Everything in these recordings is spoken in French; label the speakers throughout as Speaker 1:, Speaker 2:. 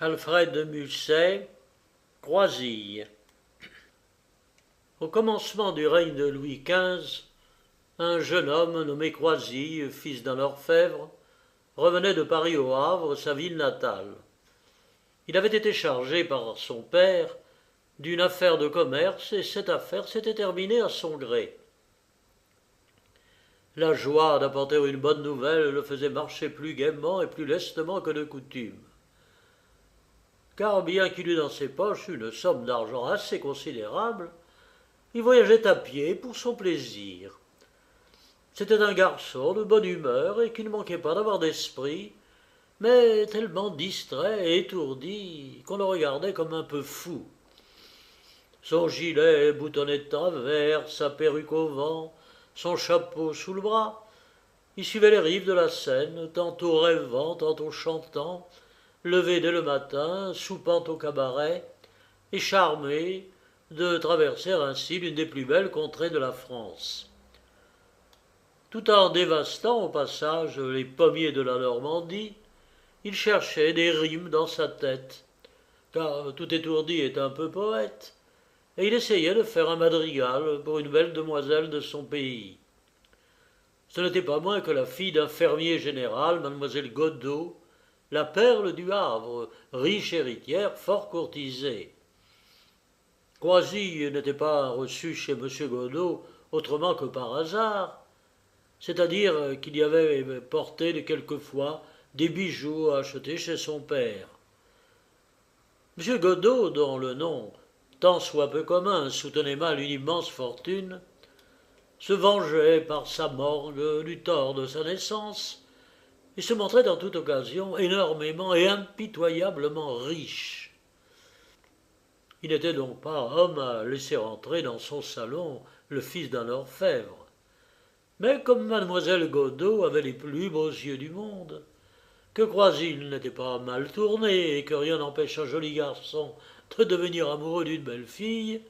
Speaker 1: Alfred de Musset, Croisille. Au commencement du règne de Louis XV, un jeune homme nommé Croisille, fils d'un orfèvre, revenait de Paris au Havre, sa ville natale. Il avait été chargé par son père d'une affaire de commerce et cette affaire s'était terminée à son gré. La joie d'apporter une bonne nouvelle le faisait marcher plus gaiement et plus lestement que de coutume. Car bien qu'il eût dans ses poches une somme d'argent assez considérable, il voyageait à pied pour son plaisir. C'était un garçon de bonne humeur et qui ne manquait pas d'avoir d'esprit, mais tellement distrait et étourdi qu'on le regardait comme un peu fou. Son gilet boutonné de travers, sa perruque au vent, son chapeau sous le bras, il suivait les rives de la Seine, tantôt rêvant, tantôt chantant, levé dès le matin, soupant au cabaret, et charmé de traverser ainsi l'une des plus belles contrées de la France. Tout en dévastant au passage les pommiers de la Normandie, il cherchait des rimes dans sa tête, car tout étourdi est un peu poète, et il essayait de faire un madrigal pour une belle demoiselle de son pays. Ce n'était pas moins que la fille d'un fermier général, mademoiselle Godeau, la perle du Havre, riche héritière, fort courtisée. Croisille n'était pas reçu chez M. Godeau autrement que par hasard, c'est-à-dire qu'il y avait porté quelquefois des bijoux achetés chez son père. M. Godeau, dont le nom, tant soit peu commun, soutenait mal une immense fortune, se vengeait par sa morgue du tort de sa naissance et se montrait en toute occasion énormément et impitoyablement riche. Il n'était donc pas homme à laisser entrer dans son salon le fils d'un orfèvre. Mais comme mademoiselle Godeau avait les plus beaux yeux du monde, que Croisille n'était pas mal tourné et que rien n'empêche un joli garçon de devenir amoureux d'une belle fille,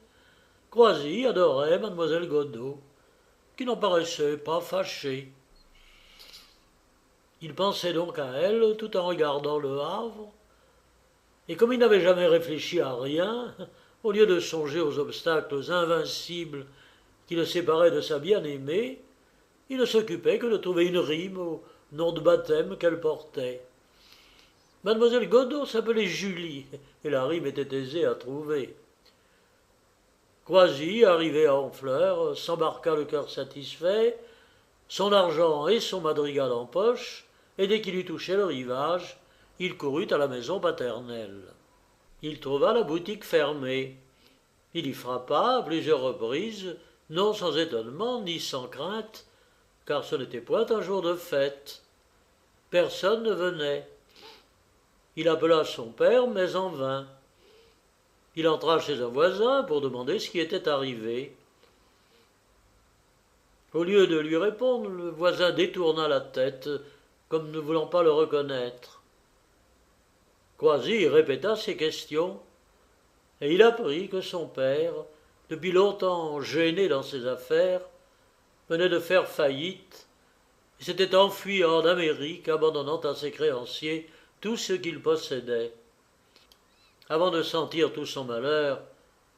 Speaker 1: Croisille adorait mademoiselle Godeau, qui n'en paraissait pas fâchée. Il pensait donc à elle tout en regardant le Havre, et comme il n'avait jamais réfléchi à rien, au lieu de songer aux obstacles invincibles qui le séparaient de sa bien-aimée, il ne s'occupait que de trouver une rime au nom de baptême qu'elle portait. Mademoiselle Godeau s'appelait Julie, et la rime était aisée à trouver. Croisille, arrivé à Honfleur, s'embarqua le cœur satisfait, son argent et son madrigal en poche, et dès qu'il eut touché le rivage, il courut à la maison paternelle. Il trouva la boutique fermée. Il y frappa à plusieurs reprises, non sans étonnement ni sans crainte, car ce n'était point un jour de fête. Personne ne venait. Il appela son père, mais en vain. Il entra chez un voisin pour demander ce qui était arrivé. Au lieu de lui répondre, le voisin détourna la tête, comme ne voulant pas le reconnaître. Croisille répéta ses questions, et il apprit que son père, depuis longtemps gêné dans ses affaires, venait de faire faillite et s'était enfui en Amérique, abandonnant à ses créanciers tout ce qu'il possédait. Avant de sentir tout son malheur,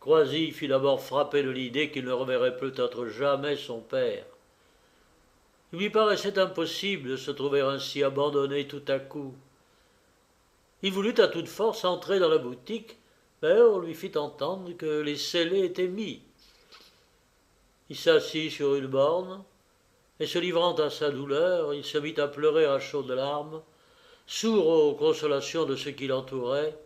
Speaker 1: Croisille fut d'abord frappé de l'idée qu'il ne reverrait peut-être jamais son père. Il lui paraissait impossible de se trouver ainsi abandonné tout à coup. Il voulut à toute force entrer dans la boutique, mais on lui fit entendre que les scellés étaient mis. Il s'assit sur une borne, et se livrant à sa douleur, il se mit à pleurer à chaudes larmes, sourd aux consolations de ceux qui l'entouraient,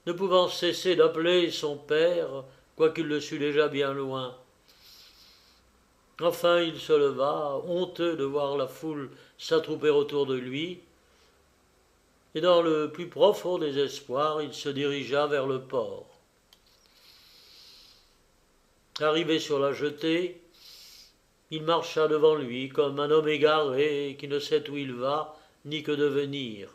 Speaker 1: ne pouvant cesser d'appeler son père, quoiqu'il le sût déjà bien loin. Enfin il se leva, honteux de voir la foule s'attrouper autour de lui, et dans le plus profond désespoir, il se dirigea vers le port. Arrivé sur la jetée, il marcha devant lui comme un homme égaré qui ne sait où il va ni que devenir.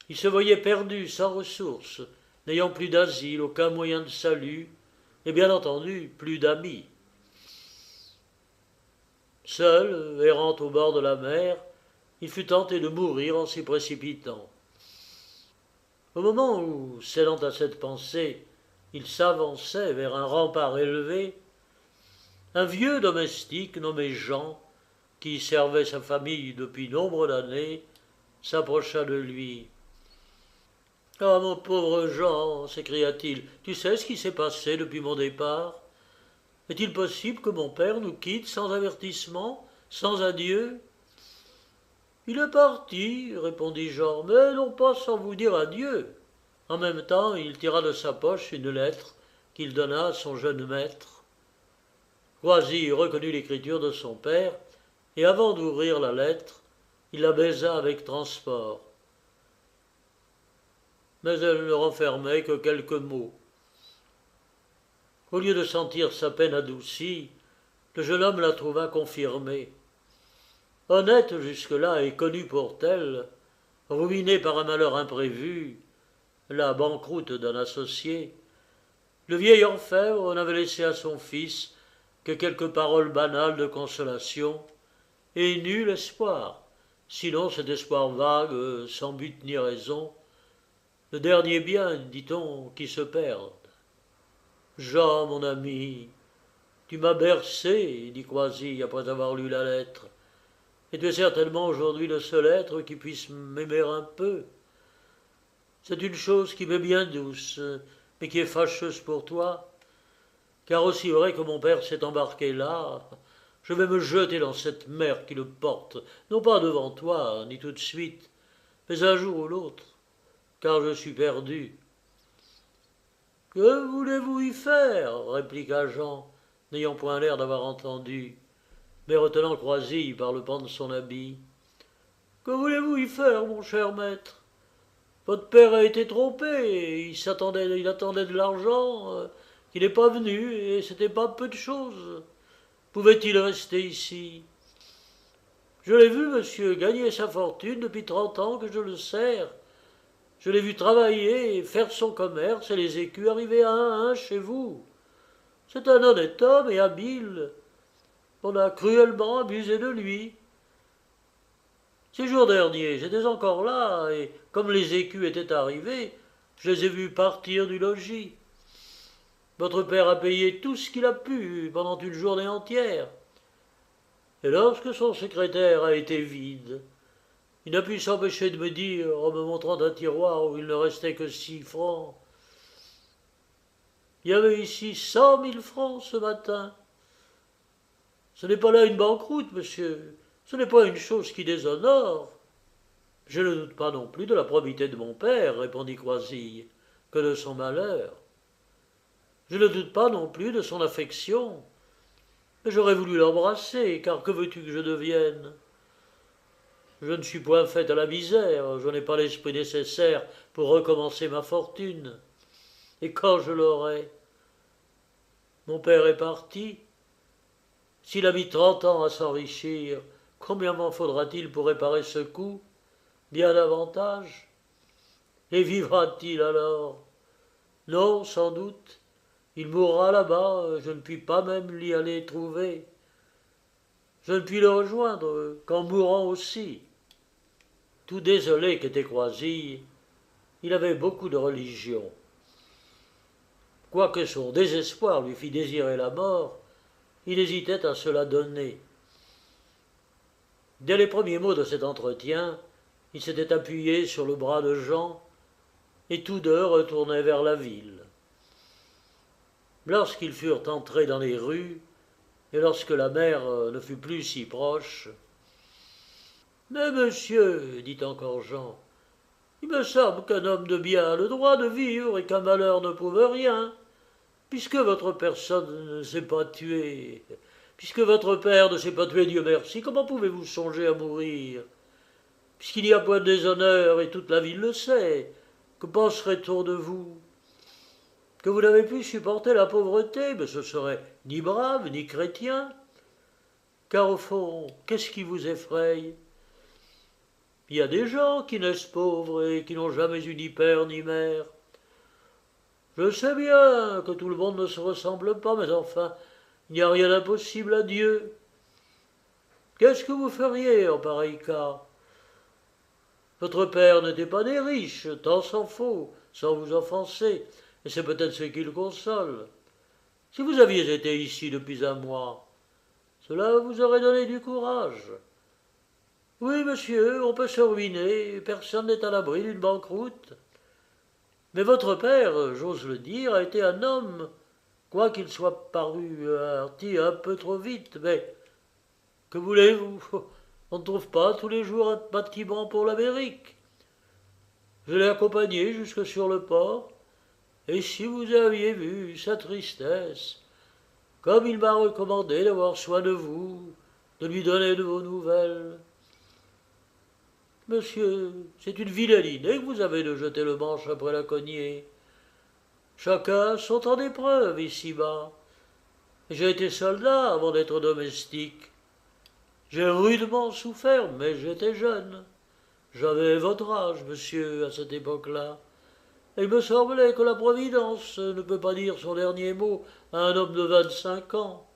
Speaker 1: Il se voyait perdu, sans ressources, n'ayant plus d'asile, aucun moyen de salut, et bien entendu plus d'amis. Seul, errant au bord de la mer, il fut tenté de mourir en s'y précipitant. Au moment où, cédant à cette pensée, il s'avançait vers un rempart élevé, un vieux domestique nommé Jean, qui servait sa famille depuis nombre d'années, s'approcha de lui. Ah, mon pauvre Jean, s'écria-t-il, tu sais ce qui s'est passé depuis mon départ? Est-il possible que mon père nous quitte sans avertissement, sans adieu? Il est parti, répondit Jean, mais non pas sans vous dire adieu. En même temps, il tira de sa poche une lettre qu'il donna à son jeune maître. Croisy reconnut l'écriture de son père, et avant d'ouvrir la lettre, il la baisa avec transport. Mais elle ne renfermait que quelques mots. Au lieu de sentir sa peine adoucie, le jeune homme la trouva confirmée. Honnête jusque-là et connue pour telle, ruinée par un malheur imprévu, la banqueroute d'un associé, le vieil orfèvre n'avait laissé à son fils que quelques paroles banales de consolation et nul espoir, sinon cet espoir vague, sans but ni raison, le dernier bien, dit-on, qui se perde. Jean, mon ami, tu m'as bercé, dit Croisy après avoir lu la lettre, et tu es certainement aujourd'hui le seul être qui puisse m'aimer un peu. C'est une chose qui m'est bien douce, mais qui est fâcheuse pour toi, car aussi vrai que mon père s'est embarqué là, je vais me jeter dans cette mer qui le porte, non pas devant toi, ni tout de suite, mais un jour ou l'autre, car je suis perdu. Que voulez-vous y faire? Répliqua Jean, n'ayant point l'air d'avoir entendu, mais retenant Croisille par le pan de son habit. Que voulez-vous y faire, mon cher maître? Votre père a été trompé, il attendait de l'argent, qui n'est pas venu, et c'était pas peu de choses. Pouvait-il rester ici? Je l'ai vu, monsieur, gagner sa fortune depuis 30 ans que je le sers. Je l'ai vu travailler et faire son commerce et les écus arriver à un chez vous. C'est un honnête homme et habile. On a cruellement abusé de lui. Ces jours derniers, j'étais encore là, et comme les écus étaient arrivés, je les ai vus partir du logis. Votre père a payé tout ce qu'il a pu pendant une journée entière. Et lorsque son secrétaire a été vide, il n'a pu s'empêcher de me dire, en me montrant un tiroir où il ne restait que 6 francs, il y avait ici 100 000 francs ce matin. Ce n'est pas là une banqueroute, monsieur. Ce n'est pas une chose qui déshonore. Je ne doute pas non plus de la probité de mon père, répondit Croisille, que de son malheur. Je ne doute pas non plus de son affection. Mais j'aurais voulu l'embrasser, car que veux-tu que je devienne? Je ne suis point fait à la misère, je n'ai pas l'esprit nécessaire pour recommencer ma fortune. Et quand je l'aurai? Mon père est parti. S'il a mis 30 ans à s'enrichir, combien m'en faudra-t-il pour réparer ce coup? Bien davantage. Et vivra-t-il alors? Non, sans doute. Il mourra là-bas, je ne puis pas même l'y aller trouver. Je ne puis le rejoindre qu'en mourant aussi. Tout désolé qu'était Croisille, il avait beaucoup de religion. Quoique son désespoir lui fît désirer la mort, il hésitait à se la donner. Dès les premiers mots de cet entretien, il s'était appuyé sur le bras de Jean, et tous deux retournaient vers la ville. Lorsqu'ils furent entrés dans les rues, et lorsque la mer ne fut plus si proche, « Mais monsieur, dit encore Jean, il me semble qu'un homme de bien a le droit de vivre et qu'un malheur ne prouve rien, puisque votre personne ne s'est pas tuée. Puisque votre père ne s'est pas tué, Dieu merci, comment pouvez-vous songer à mourir? Puisqu'il n'y a point de déshonneur, et toute la ville le sait, que penserait-on de vous? Que vous n'avez pu supporter la pauvreté, mais ce serait ni brave, ni chrétien. Car au fond, qu'est-ce qui vous effraie? Il y a des gens qui naissent pauvres et qui n'ont jamais eu ni père ni mère. Je sais bien que tout le monde ne se ressemble pas, mais enfin, il n'y a rien d'impossible à Dieu. Qu'est-ce que vous feriez en pareil cas? Votre père n'était pas né riche, tant s'en faut, sans vous offenser, et c'est peut-être ce qui le console. Si vous aviez été ici depuis un mois, cela vous aurait donné du courage. Oui, monsieur, on peut se ruiner, personne n'est à l'abri d'une banqueroute. Mais votre père, j'ose le dire, a été un homme, quoiqu'il soit paru parti un peu trop vite. Mais que voulez-vous? On ne trouve pas tous les jours un bâtiment pour l'Amérique. Je l'ai accompagné jusque sur le port, et si vous aviez vu sa tristesse, comme il m'a recommandé d'avoir soin de vous, de lui donner de vos nouvelles. Monsieur, c'est une vilaine idée que vous avez de jeter le manche après la cognée. Chacun son temps d'épreuve ici-bas. J'ai été soldat avant d'être domestique. J'ai rudement souffert, mais j'étais jeune. J'avais votre âge, monsieur, à cette époque-là. Et il me semblait que la Providence ne peut pas dire son dernier mot à un homme de 25 ans.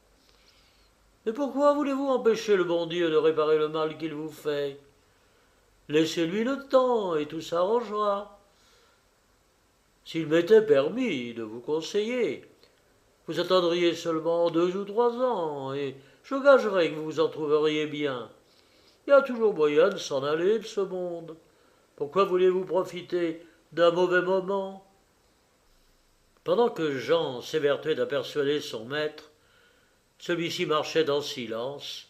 Speaker 1: Mais pourquoi voulez-vous empêcher le bon Dieu de réparer le mal qu'il vous fait? Laissez-lui le temps et tout s'arrangera. S'il m'était permis de vous conseiller, vous attendriez seulement 2 ou 3 ans, et je gagerais que vous vous en trouveriez bien. Il y a toujours moyen de s'en aller de ce monde. Pourquoi voulez-vous profiter d'un mauvais moment? Pendant que Jean s'évertuait à persuader son maître, celui-ci marchait en silence,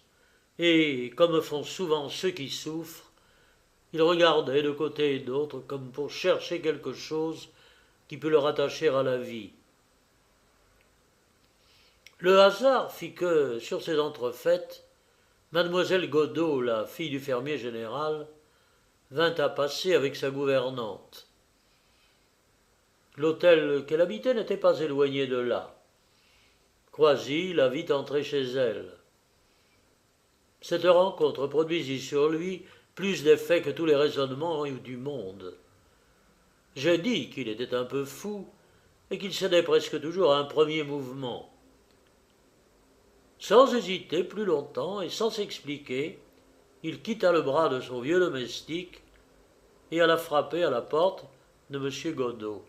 Speaker 1: et, comme font souvent ceux qui souffrent, il regardait de côté et d'autre comme pour chercher quelque chose qui peut le rattacher à la vie. Le hasard fit que, sur ces entrefaites, mademoiselle Godeau, la fille du fermier général, vint à passer avec sa gouvernante. L'hôtel qu'elle habitait n'était pas éloigné de là. Croisy la vit entrer chez elle. Cette rencontre produisit sur lui plus d'effet que tous les raisonnements du monde. J'ai dit qu'il était un peu fou et qu'il cédait presque toujours à un premier mouvement. Sans hésiter plus longtemps et sans s'expliquer, il quitta le bras de son vieux domestique et alla frapper à la porte de M. Godeau.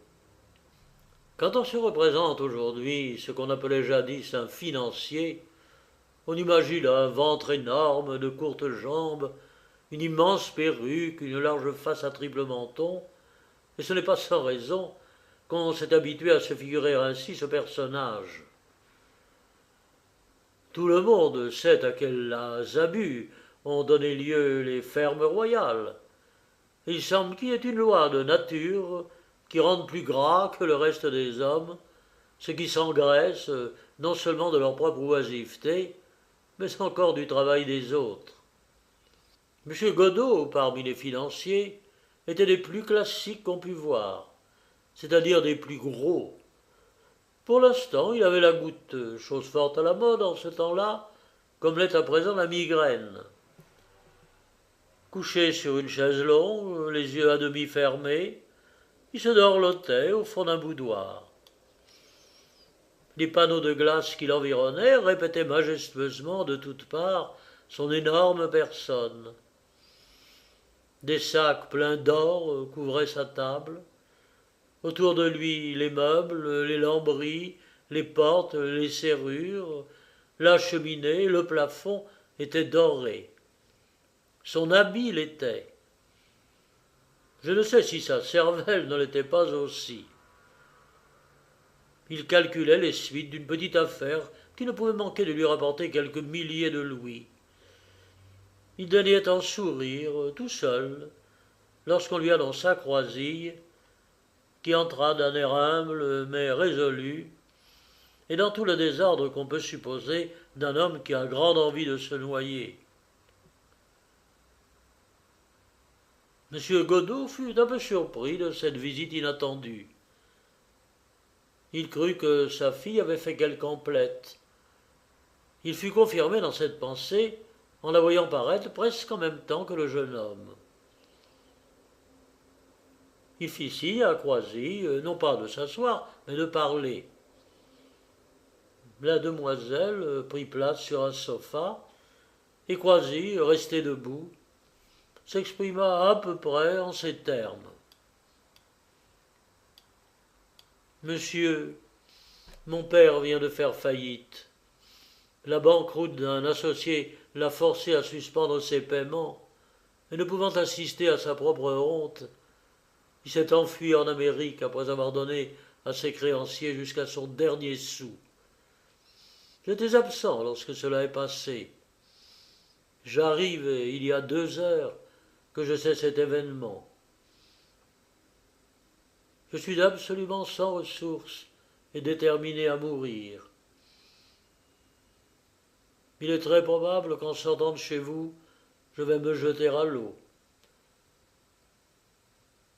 Speaker 1: Quand on se représente aujourd'hui ce qu'on appelait jadis un financier, on imagine un ventre énorme, de courtes jambes, une immense perruque, une large face à triple menton, et ce n'est pas sans raison qu'on s'est habitué à se figurer ainsi ce personnage. Tout le monde sait à quels abus ont donné lieu les fermes royales. Il semble qu'il y ait une loi de nature qui rende plus gras que le reste des hommes ceux qui s'engraissent non seulement de leur propre oisiveté, mais encore du travail des autres. M. Godeau, parmi les financiers, était des plus classiques qu'on pût voir, c'est-à-dire des plus gros. Pour l'instant, il avait la goutte, chose forte à la mode en ce temps-là, comme l'est à présent la migraine. Couché sur une chaise longue, les yeux à demi fermés, il se dorlotait au fond d'un boudoir. Les panneaux de glace qui l'environnaient répétaient majestueusement de toutes parts son énorme personne. Des sacs pleins d'or couvraient sa table. Autour de lui, les meubles, les lambris, les portes, les serrures, la cheminée, le plafond étaient dorés. Son habit l'était. Je ne sais si sa cervelle ne l'était pas aussi. Il calculait les suites d'une petite affaire qui ne pouvait manquer de lui rapporter quelques milliers de louis. Il daignait en sourire, tout seul, lorsqu'on lui annonça Croisille, qui entra d'un air humble mais résolu, et dans tout le désordre qu'on peut supposer d'un homme qui a grande envie de se noyer. M. Godeau fut un peu surpris de cette visite inattendue. Il crut que sa fille avait fait quelque emplette. Il fut confirmé dans cette pensée en la voyant paraître presque en même temps que le jeune homme. Il fit signe à Croisy, non pas de s'asseoir, mais de parler. La demoiselle prit place sur un sofa, et Croisy, resté debout, s'exprima à peu près en ces termes. Monsieur, mon père vient de faire faillite. La banqueroute d'un associé l'a forcé à suspendre ses paiements, et ne pouvant assister à sa propre honte, il s'est enfui en Amérique après avoir donné à ses créanciers jusqu'à son dernier sou. J'étais absent lorsque cela est passé. J'arrive il y a 2 heures que je sais cet événement. Je suis absolument sans ressources et déterminé à mourir. Il est très probable qu'en sortant de chez vous, je vais me jeter à l'eau.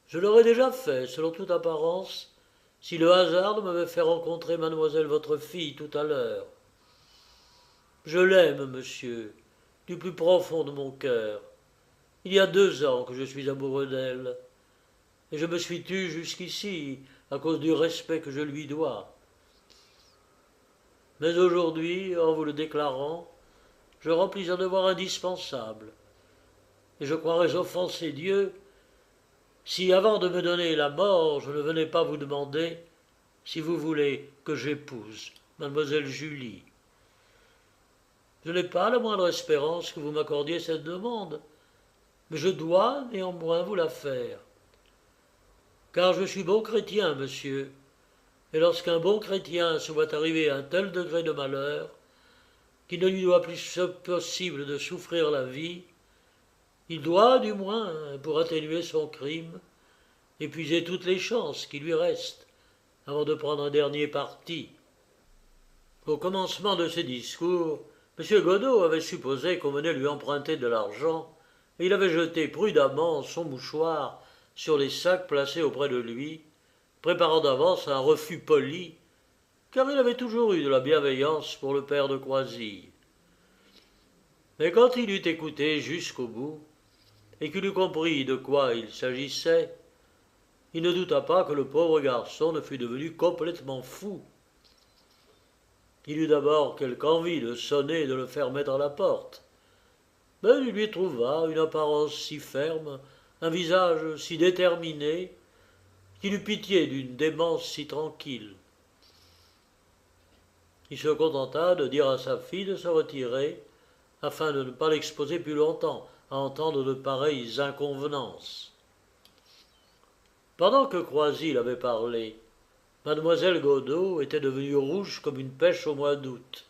Speaker 1: Je l'aurais déjà fait, selon toute apparence, si le hasard ne m'avait fait rencontrer mademoiselle votre fille tout à l'heure. Je l'aime, monsieur, du plus profond de mon cœur. Il y a 2 ans que je suis amoureux d'elle, et je me suis tu jusqu'ici à cause du respect que je lui dois. Mais aujourd'hui, en vous le déclarant, je remplis un devoir indispensable, et je croirais offenser Dieu si, avant de me donner la mort, je ne venais pas vous demander si vous voulez que j'épouse mademoiselle Julie. Je n'ai pas la moindre espérance que vous m'accordiez cette demande, mais je dois néanmoins vous la faire. Car je suis bon chrétien, monsieur, et lorsqu'un bon chrétien se voit arriver à un tel degré de malheur, qu'il ne lui doit plus possible de souffrir la vie, il doit, du moins, pour atténuer son crime, épuiser toutes les chances qui lui restent avant de prendre un dernier parti. Au commencement de ses discours, M. Godot avait supposé qu'on venait lui emprunter de l'argent, et il avait jeté prudemment son mouchoir sur les sacs placés auprès de lui, préparant d'avance un refus poli, car il avait toujours eu de la bienveillance pour le père de Croisille. Mais quand il eut écouté jusqu'au bout, et qu'il eut compris de quoi il s'agissait, il ne douta pas que le pauvre garçon ne fût devenu complètement fou. Il eut d'abord quelque envie de sonner et de le faire mettre à la porte, mais il lui trouva une apparence si ferme, un visage si déterminé, qu'il eut pitié d'une démence si tranquille. Il se contenta de dire à sa fille de se retirer, afin de ne pas l'exposer plus longtemps à entendre de pareilles inconvenances. Pendant que Croisille avait parlé, mademoiselle Godot était devenue rouge comme une pêche au mois d'août.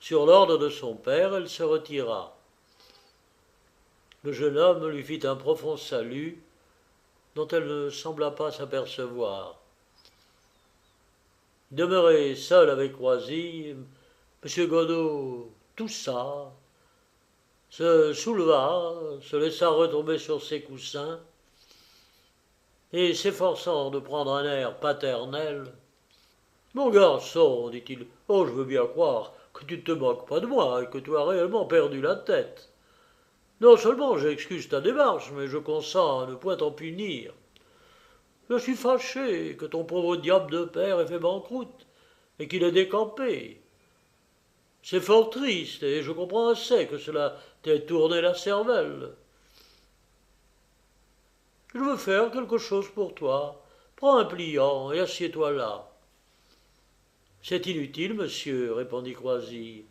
Speaker 1: Sur l'ordre de son père, elle se retira. Le jeune homme lui fit un profond salut, dont elle ne sembla pas s'apercevoir. Demeuré seul avec Croisille, M. Godot toussa, se souleva, se laissa retomber sur ses coussins, et s'efforçant de prendre un air paternel, « Mon garçon, dit-il, oh, je veux bien croire que tu ne te moques pas de moi et que tu as réellement perdu la tête. Non seulement j'excuse ta démarche, mais je consens à ne point t'en punir. Je suis fâché que ton pauvre diable de père ait fait banqueroute et qu'il ait décampé. C'est fort triste, et je comprends assez que cela t'ait tourné la cervelle. Je veux faire quelque chose pour toi. Prends un pliant et assieds-toi là. C'est inutile, monsieur, répondit Croisille.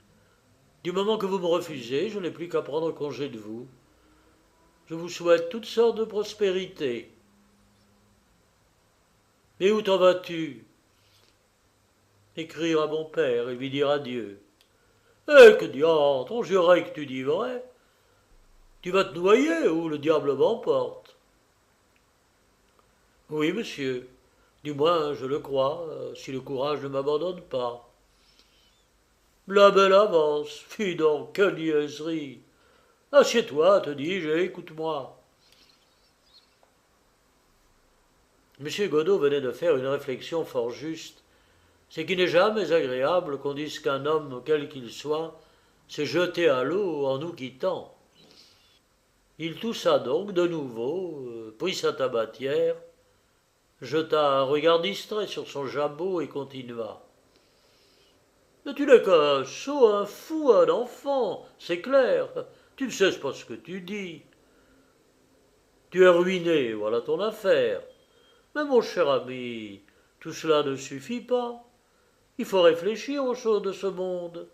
Speaker 1: Du moment que vous me refusez, je n'ai plus qu'à prendre congé de vous. Je vous souhaite toutes sortes de prospérités. Mais où t'en vas-tu? Écrire à mon père et lui dire adieu. Eh, que diantre, on jurait que tu dis vrai. Tu vas te noyer ou le diable m'emporte. Oui, monsieur. Du moins, je le crois, si le courage ne m'abandonne pas. La belle avance, fi donc, quelle niaiserie. Assieds-toi, te dis-je, et écoute-moi. M. Godot venait de faire une réflexion fort juste. C'est qu'il n'est jamais agréable qu'on dise qu'un homme, quel qu'il soit, s'est jeté à l'eau en nous quittant. Il toussa donc de nouveau, prit sa tabatière, jeta un regard distrait sur son jabot et continua. Mais tu n'es qu'un sot, un fou, un enfant, c'est clair. Tu ne sais pas ce que tu dis. Tu es ruiné, voilà ton affaire. Mais mon cher ami, tout cela ne suffit pas. Il faut réfléchir aux choses de ce monde.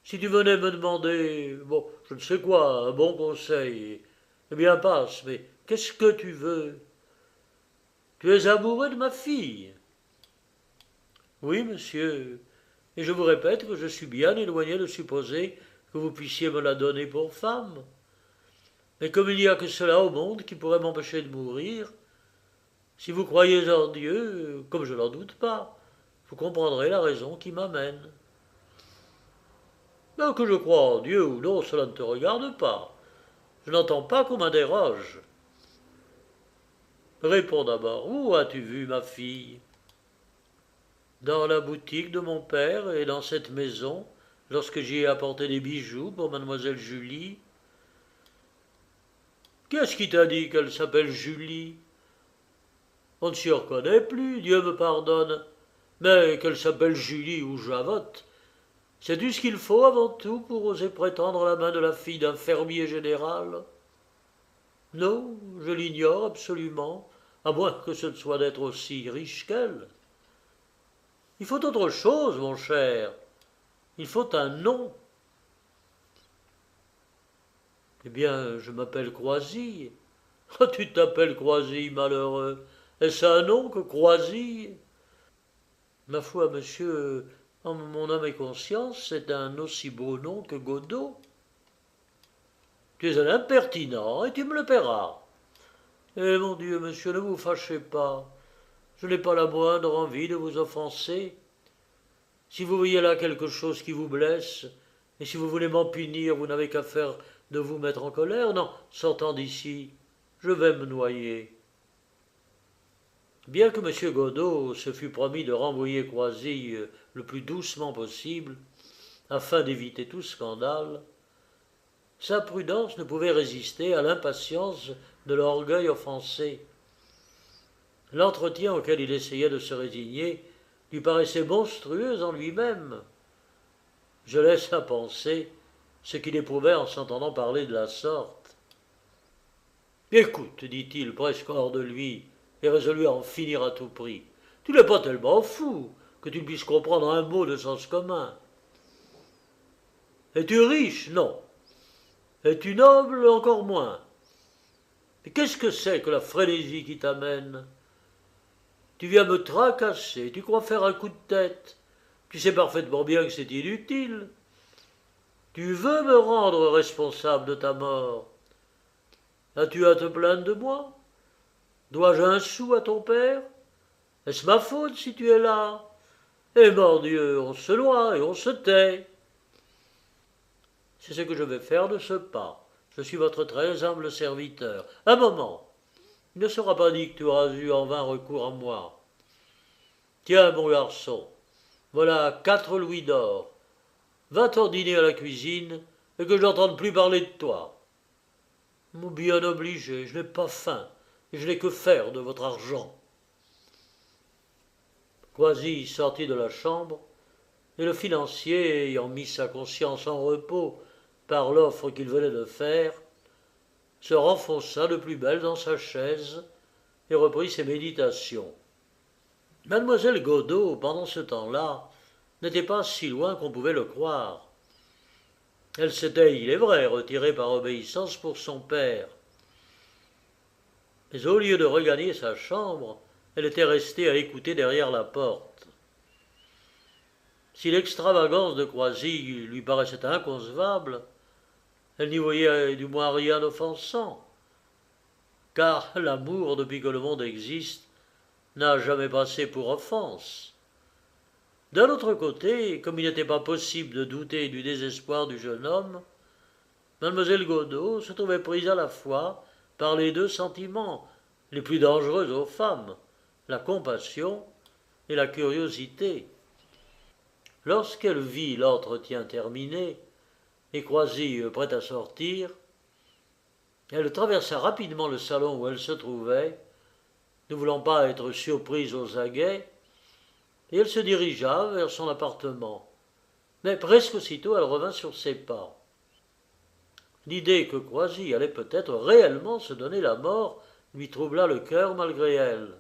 Speaker 1: Si tu venais me demander, bon, je ne sais quoi, un bon conseil, eh bien passe, mais qu'est-ce que tu veux? Tu es amoureux de ma fille? Oui, monsieur, et je vous répète que je suis bien éloigné de supposer que vous puissiez me la donner pour femme. Mais comme il n'y a que cela au monde qui pourrait m'empêcher de mourir, si vous croyez en Dieu, comme je n'en doute pas, vous comprendrez la raison qui m'amène. Mais que je croie en Dieu ou non, cela ne te regarde pas. Je n'entends pas qu'on m'interroge. Réponds d'abord, où as-tu vu ma fille? Dans la boutique de mon père et dans cette maison, lorsque j'y ai apporté des bijoux pour mademoiselle Julie. Qu'est-ce qui t'a dit qu'elle s'appelle Julie? On ne s'y reconnaît plus, Dieu me pardonne. Mais qu'elle s'appelle Julie ou Javotte, sais-tu ce qu'il faut avant tout pour oser prétendre la main de la fille d'un fermier général? Non, je l'ignore absolument, à moins que ce ne soit d'être aussi riche qu'elle. Il faut autre chose, mon cher. Il faut un nom. Eh bien, je m'appelle Croisille. Ah, tu t'appelles Croisille, malheureux. Est-ce un nom que Croisille? Ma foi, monsieur, en mon âme et conscience, c'est un aussi beau nom que Godot. Tu es un impertinent et tu me le paieras. Eh mon Dieu, monsieur, ne vous fâchez pas. Je n'ai pas la moindre envie de vous offenser. Si vous voyez là quelque chose qui vous blesse, et si vous voulez m'en punir, vous n'avez qu'à faire de vous mettre en colère. Non, sortant d'ici, je vais me noyer. Bien que M. Godot se fût promis de renvoyer Croisille le plus doucement possible, afin d'éviter tout scandale, sa prudence ne pouvait résister à l'impatience de l'orgueil offensé. L'entretien auquel il essayait de se résigner lui paraissait monstrueux en lui-même. Je laisse à penser ce qu'il éprouvait en s'entendant parler de la sorte. Écoute, dit-il presque hors de lui, et résolu à en finir à tout prix, tu n'es pas tellement fou que tu puisses comprendre un mot de sens commun. Es-tu riche? Non. Es-tu noble? Encore moins. Mais qu'est-ce que c'est que la frénésie qui t'amène? Tu viens me tracasser, tu crois faire un coup de tête. Tu sais parfaitement bien que c'est inutile. Tu veux me rendre responsable de ta mort. As-tu à te plaindre de moi? Dois-je un sou à ton père? Est-ce ma faute si tu es là? Eh mordieu, on se loie et on se tait. C'est ce que je vais faire de ce pas. Je suis votre très humble serviteur. Un moment. Il ne sera pas dit que tu auras eu en vain recours à moi. Tiens, mon garçon, voilà 4 louis d'or. Va-t'en dîner à la cuisine et que je n'entende plus parler de toi. Mon bien obligé, je n'ai pas faim et je n'ai que faire de votre argent. Croisille sortit de la chambre et le financier, ayant mis sa conscience en repos par l'offre qu'il venait de faire, se renfonça de plus belle dans sa chaise et reprit ses méditations. Mademoiselle Godot, pendant ce temps-là, n'était pas si loin qu'on pouvait le croire. Elle s'était, il est vrai, retirée par obéissance pour son père. Mais au lieu de regagner sa chambre, elle était restée à écouter derrière la porte. Si l'extravagance de Croisille lui paraissait inconcevable, elle n'y voyait du moins rien d'offensant, car l'amour, depuis que le monde existe, n'a jamais passé pour offense. D'un autre côté, comme il n'était pas possible de douter du désespoir du jeune homme, mademoiselle Godot se trouvait prise à la fois par les deux sentiments les plus dangereux aux femmes, la compassion et la curiosité. Lorsqu'elle vit l'entretien terminé et Croisille prête à sortir, elle traversa rapidement le salon où elle se trouvait, ne voulant pas être surprise aux aguets, et elle se dirigea vers son appartement. Mais presque aussitôt elle revint sur ses pas. L'idée que Croisille allait peut-être réellement se donner la mort lui troubla le cœur malgré elle.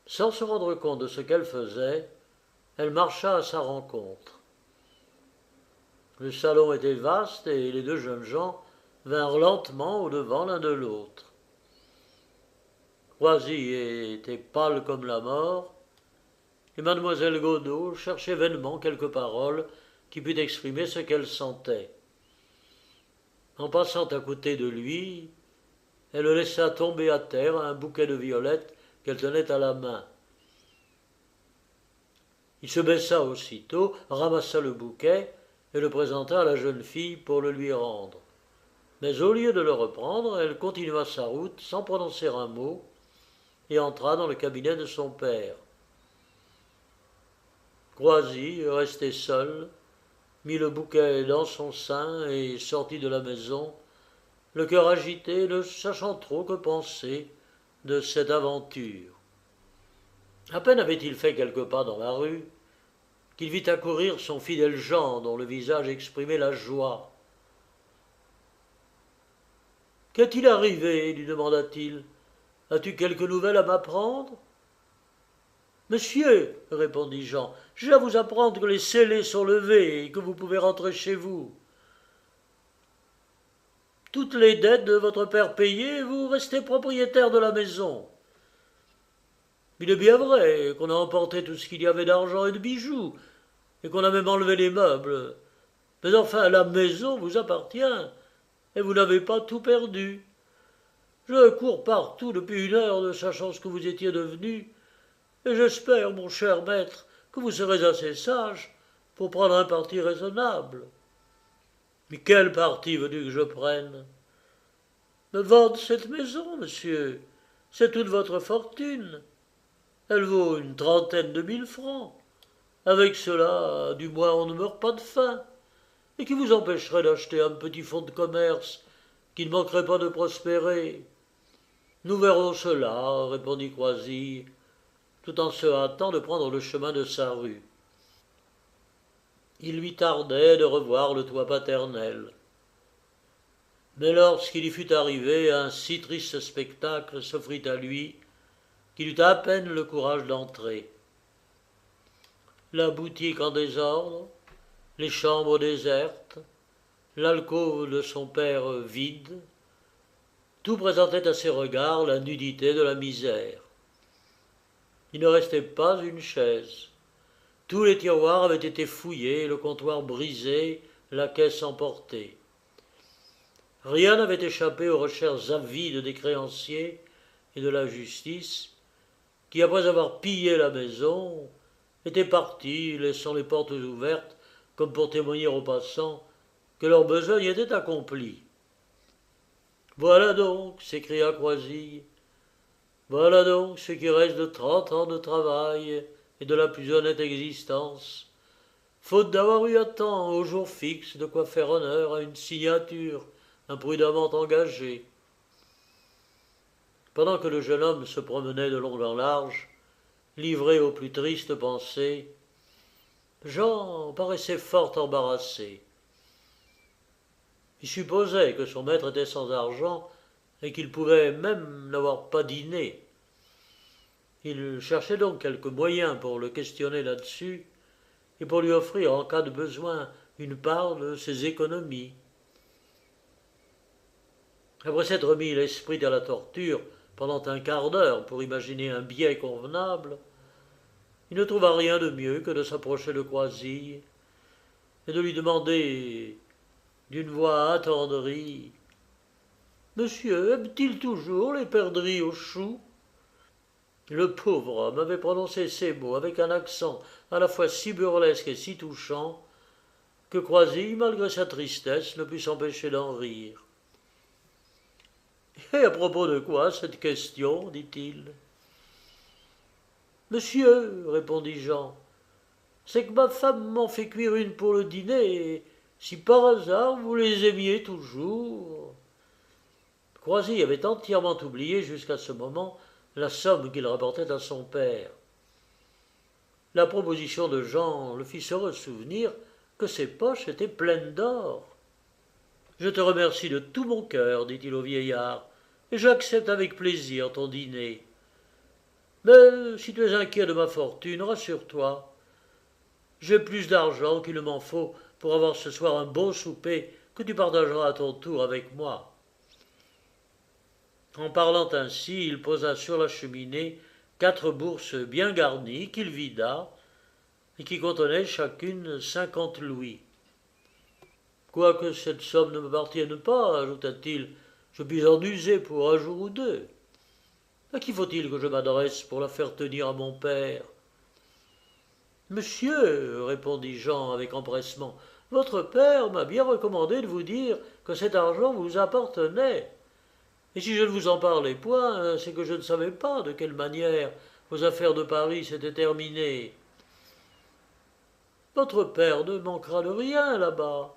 Speaker 1: Sans se rendre compte de ce qu'elle faisait, elle marcha à sa rencontre. Le salon était vaste et les deux jeunes gens vinrent lentement au-devant l'un de l'autre. Croisille était pâle comme la mort, et mademoiselle Godeau cherchait vainement quelques paroles qui puissent exprimer ce qu'elle sentait. En passant à côté de lui, elle laissa tomber à terre un bouquet de violettes qu'elle tenait à la main. Il se baissa aussitôt, ramassa le bouquet et le présenta à la jeune fille pour le lui rendre. Mais au lieu de le reprendre, elle continua sa route sans prononcer un mot et entra dans le cabinet de son père. Croisille, resté seul, mit le bouquet dans son sein et sortit de la maison, le cœur agité, ne sachant trop que penser de cette aventure. À peine avait-il fait quelques pas dans la rue qu'il vit accourir son fidèle Jean, dont le visage exprimait la joie. « Qu'est-il arrivé » lui demanda-t-il. « As-tu quelque nouvelle à m'apprendre ?»« Monsieur, » répondit Jean, « j'ai à vous apprendre que les scellés sont levés et que vous pouvez rentrer chez vous. Toutes les dettes de votre père payées, vous restez propriétaire de la maison. Il est bien vrai qu'on a emporté tout ce qu'il y avait d'argent et de bijoux, et qu'on a même enlevé les meubles. Mais enfin, la maison vous appartient, et vous n'avez pas tout perdu. Je cours partout depuis 1 heure ne sachant ce que vous étiez devenu, et j'espère, mon cher maître, que vous serez assez sage pour prendre un parti raisonnable. Mais quel parti veux-tu que je prenne? Me vendre cette maison, monsieur, c'est toute votre fortune. Elle vaut 30 000 francs. Avec cela, du moins, on ne meurt pas de faim. Et qui vous empêcherait d'acheter un petit fonds de commerce qui ne manquerait pas de prospérer? Nous verrons cela, répondit Croisille, tout en se hâtant de prendre le chemin de sa rue. Il lui tardait de revoir le toit paternel. Mais lorsqu'il y fut arrivé, un si triste spectacle s'offrit à lui qu'il eut à peine le courage d'entrer. La boutique en désordre, les chambres désertes, l'alcôve de son père vide, tout présentait à ses regards la nudité de la misère. Il ne restait pas une chaise. Tous les tiroirs avaient été fouillés, le comptoir brisé, la caisse emportée. Rien n'avait échappé aux recherches avides des créanciers et de la justice, qui, après avoir pillé la maison, étaient partis, laissant les portes ouvertes, comme pour témoigner aux passants que leur besogne était accompli. « Voilà donc, » s'écria Croisille, « voilà donc ce qui reste de 30 ans de travail et de la plus honnête existence, faute d'avoir eu à temps, au jour fixe, de quoi faire honneur à une signature imprudemment engagée. » Pendant que le jeune homme se promenait de long en large, livré aux plus tristes pensées, Jean paraissait fort embarrassé. Il supposait que son maître était sans argent et qu'il pouvait même n'avoir pas dîné. Il cherchait donc quelque moyen pour le questionner là-dessus et pour lui offrir en cas de besoin une part de ses économies. Après s'être remis l'esprit à la torture pendant un quart d'heure pour imaginer un biais convenable, il ne trouva rien de mieux que de s'approcher de Croisille et de lui demander d'une voix attendrie « Monsieur aime-t-il toujours les perdrix aux choux ?» Le pauvre homme avait prononcé ces mots avec un accent à la fois si burlesque et si touchant que Croisille, malgré sa tristesse, ne put s'empêcher d'en rire. « Et à propos de quoi cette question ?» dit-il. « Monsieur, répondit Jean, c'est que ma femme m'en fait cuire une pour le dîner, et si par hasard vous les aimiez toujours. » Croisille avait entièrement oublié jusqu'à ce moment la somme qu'il rapportait à son père. La proposition de Jean le fit se ressouvenir que ses poches étaient pleines d'or. Je te remercie de tout mon cœur, dit-il au vieillard, et j'accepte avec plaisir ton dîner. Mais si tu es inquiet de ma fortune, rassure-toi. J'ai plus d'argent qu'il ne m'en faut pour avoir ce soir un bon souper que tu partageras à ton tour avec moi. En parlant ainsi, il posa sur la cheminée 4 bourses bien garnies qu'il vida et qui contenaient chacune 50 louis. Quoique cette somme ne m'appartienne pas, ajouta-t-il, je puis en user pour un jour ou deux. À qui faut-il que je m'adresse pour la faire tenir à mon père? Monsieur, répondit Jean avec empressement, votre père m'a bien recommandé de vous dire que cet argent vous appartenait. Et si je ne vous en parlais point, c'est que je ne savais pas de quelle manière vos affaires de Paris s'étaient terminées. Votre père ne manquera de rien là-bas.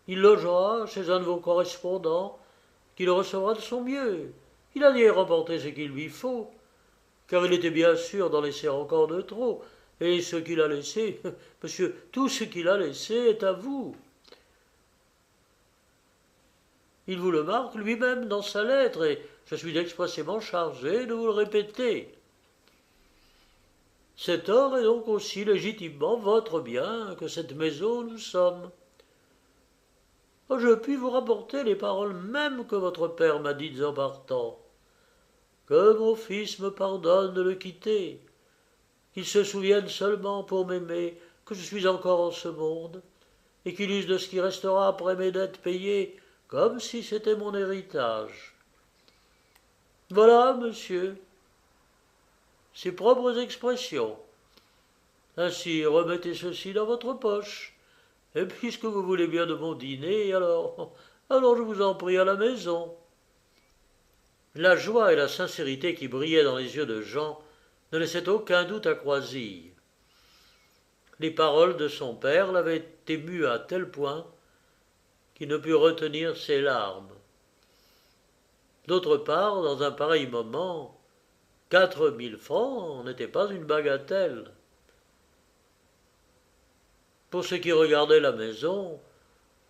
Speaker 1: Il logera chez un de vos correspondants, qui le recevra de son mieux. Il a y remporté ce qu'il lui faut, car il était bien sûr d'en laisser encore de trop, et ce qu'il a laissé, monsieur, tout ce qu'il a laissé est à vous. Il vous le marque lui-même dans sa lettre, et je suis expressément chargé de vous le répéter. Cet or est donc aussi légitimement votre bien que cette maison nous sommes. Je puis vous rapporter les paroles mêmes que votre père m'a dites en partant. Que mon fils me pardonne de le quitter, qu'il se souvienne seulement pour m'aimer que je suis encore en ce monde, et qu'il use de ce qui restera après mes dettes payées, comme si c'était mon héritage. Voilà, monsieur, ses propres expressions. Ainsi, remettez ceci dans votre poche. Et puisque vous voulez bien de mon dîner, alors je vous en prie à la maison. La joie et la sincérité qui brillaient dans les yeux de Jean ne laissaient aucun doute à Croisille. Les paroles de son père l'avaient ému à tel point qu'il ne put retenir ses larmes. D'autre part, dans un pareil moment, 4000 francs n'étaient pas une bagatelle. Pour ce qui regardait la maison,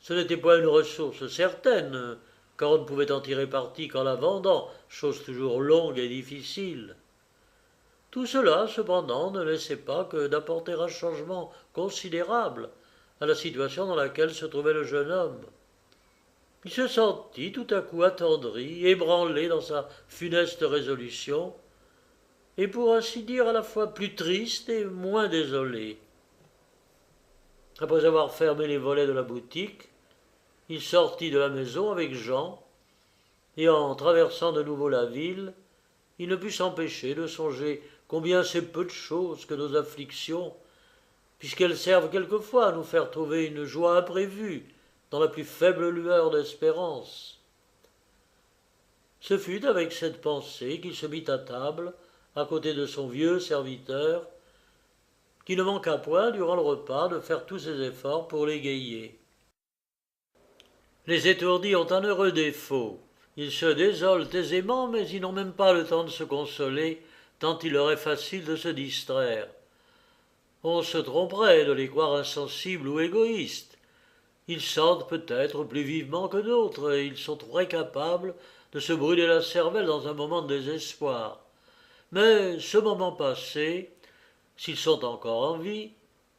Speaker 1: ce n'était pas une ressource certaine, car on ne pouvait en tirer parti qu'en la vendant, chose toujours longue et difficile. Tout cela, cependant, ne laissait pas que d'apporter un changement considérable à la situation dans laquelle se trouvait le jeune homme. Il se sentit tout à coup attendri, ébranlé dans sa funeste résolution, et pour ainsi dire à la fois plus triste et moins désolé. Après avoir fermé les volets de la boutique, il sortit de la maison avec Jean, et en traversant de nouveau la ville, il ne put s'empêcher de songer combien c'est peu de choses que nos afflictions, puisqu'elles servent quelquefois à nous faire trouver une joie imprévue dans la plus faible lueur d'espérance. Ce fut avec cette pensée qu'il se mit à table, à côté de son vieux serviteur, qui ne manqua point, durant le repas, de faire tous ses efforts pour l'égayer. Les étourdis ont un heureux défaut. Ils se désolent aisément, mais ils n'ont même pas le temps de se consoler, tant il leur est facile de se distraire. On se tromperait de les croire insensibles ou égoïstes. Ils sentent peut-être plus vivement que d'autres, et ils sont très capables de se brûler la cervelle dans un moment de désespoir. Mais ce moment passé, s'ils sont encore en vie,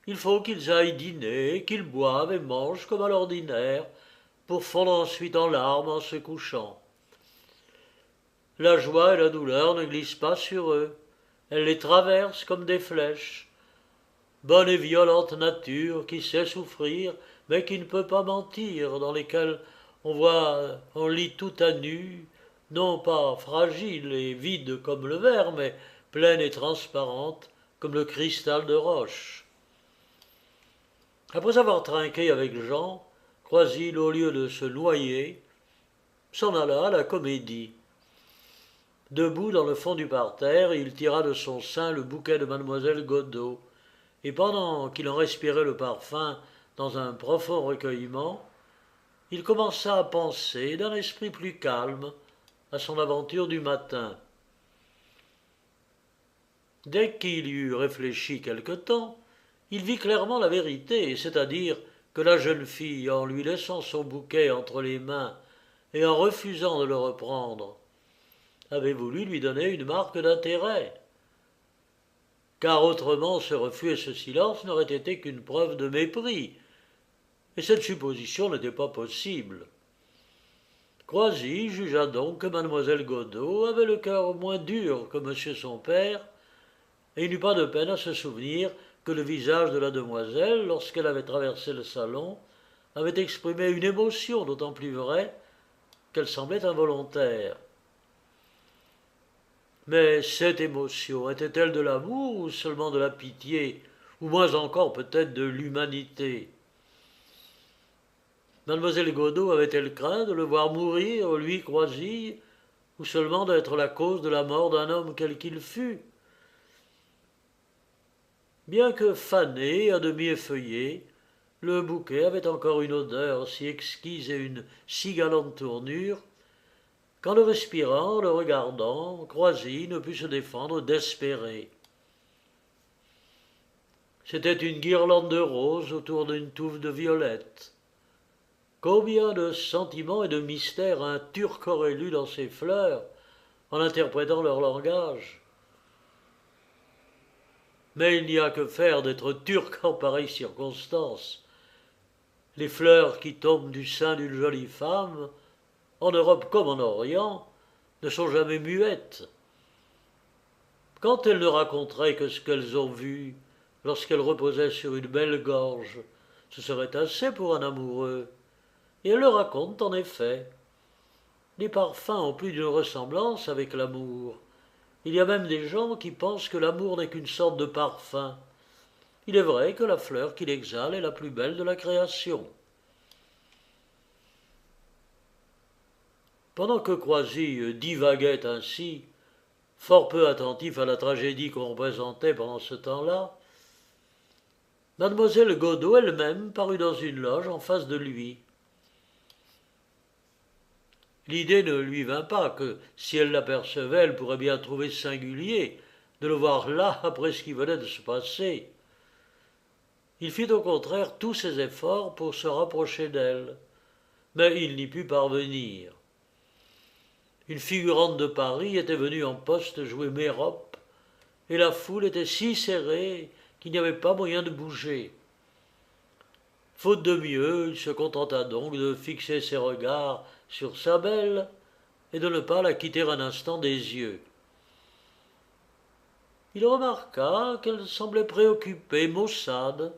Speaker 1: il faut qu'ils aillent dîner, qu'ils boivent et mangent comme à l'ordinaire, pour fondre ensuite en larmes en se couchant. La joie et la douleur ne glissent pas sur eux, elles les traversent comme des flèches. Bonne et violente nature qui sait souffrir, mais qui ne peut pas mentir, dans lesquelles on lit tout à nu, non pas fragile et vide comme le verre, mais pleine et transparente comme le cristal de roche. Après avoir trinqué avec Jean, Croisille, au lieu de se noyer, s'en alla à la comédie. Debout dans le fond du parterre, il tira de son sein le bouquet de mademoiselle Godeau, et pendant qu'il en respirait le parfum dans un profond recueillement, il commença à penser d'un esprit plus calme à son aventure du matin. Dès qu'il y eut réfléchi quelque temps, il vit clairement la vérité, c'est-à-dire que la jeune fille, en lui laissant son bouquet entre les mains et en refusant de le reprendre, avait voulu lui donner une marque d'intérêt. Car autrement ce refus et ce silence n'auraient été qu'une preuve de mépris, et cette supposition n'était pas possible. Croisy jugea donc que mademoiselle Godeau avait le cœur moins dur que monsieur son père, et il n'eut pas de peine à se souvenir que le visage de la demoiselle, lorsqu'elle avait traversé le salon, avait exprimé une émotion d'autant plus vraie qu'elle semblait involontaire. Mais cette émotion était-elle de l'amour ou seulement de la pitié, ou moins encore peut-être de l'humanité? Mademoiselle Godeau avait-elle craint de le voir mourir, lui Croisille, ou seulement d'être la cause de la mort d'un homme quel qu'il fût? Bien que fané, à demi effeuillé, le bouquet avait encore une odeur si exquise et une si galante tournure, qu'en le respirant, en le regardant, Croisille ne put se défendre d'espérer. C'était une guirlande de roses autour d'une touffe de violettes. Combien de sentiments et de mystères un Turc aurait lu dans ces fleurs, en interprétant leur langage. Mais il n'y a que faire d'être turc en pareille circonstance. Les fleurs qui tombent du sein d'une jolie femme, en Europe comme en Orient, ne sont jamais muettes. Quand elles ne raconteraient que ce qu'elles ont vu lorsqu'elles reposaient sur une belle gorge, ce serait assez pour un amoureux. Et elles le racontent en effet. Les parfums ont plus d'une ressemblance avec l'amour. Il y a même des gens qui pensent que l'amour n'est qu'une sorte de parfum. Il est vrai que la fleur qu'il exhale est la plus belle de la création. Pendant que Croisille divaguait ainsi, fort peu attentif à la tragédie qu'on représentait pendant ce temps-là, mademoiselle Godeau elle-même parut dans une loge en face de lui. L'idée ne lui vint pas que, si elle l'apercevait, elle pourrait bien trouver singulier de le voir là après ce qui venait de se passer. Il fit au contraire tous ses efforts pour se rapprocher d'elle, mais il n'y put parvenir. Une figurante de Paris était venue en poste jouer Mérope, et la foule était si serrée qu'il n'y avait pas moyen de bouger. Faute de mieux, il se contenta donc de fixer ses regards sur sa belle et de ne pas la quitter un instant des yeux. Il remarqua qu'elle semblait préoccupée, maussade,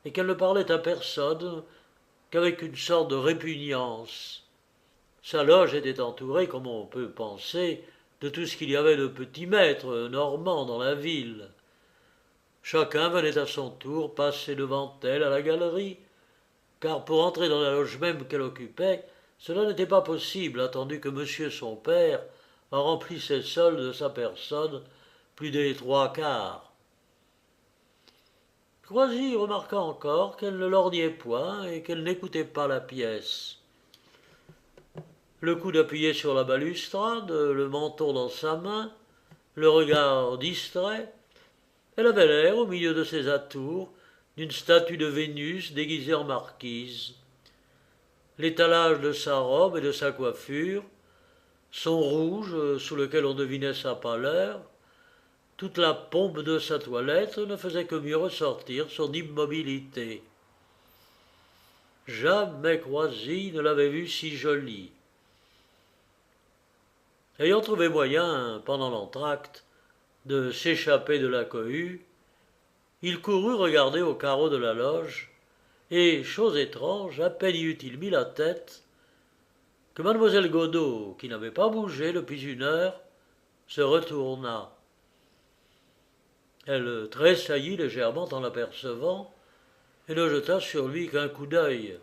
Speaker 1: et qu'elle ne parlait à personne qu'avec une sorte de répugnance. Sa loge était entourée, comme on peut penser, de tout ce qu'il y avait de petits maîtres normands dans la ville. Chacun venait à son tour passer devant elle à la galerie, car pour entrer dans la loge même qu'elle occupait, cela n'était pas possible, attendu que monsieur son père en remplissait seul de sa personne plus des trois quarts. Croisy remarqua encore qu'elle ne lorgnait point et qu'elle n'écoutait pas la pièce. Le coude appuyé sur la balustrade, le menton dans sa main, le regard distrait, elle avait l'air, au milieu de ses atours, d'une statue de Vénus déguisée en marquise. L'étalage de sa robe et de sa coiffure, son rouge sous lequel on devinait sa pâleur, toute la pompe de sa toilette ne faisait que mieux ressortir son immobilité. Jamais Croisy ne l'avait vue si jolie. Ayant trouvé moyen, pendant l'entr'acte, de s'échapper de la cohue, il courut regarder au carreau de la loge, et, chose étrange, à peine y eut-il mis la tête, que mademoiselle Godeau, qui n'avait pas bougé depuis une heure, se retourna. Elle tressaillit légèrement en l'apercevant, et ne jeta sur lui qu'un coup d'œil.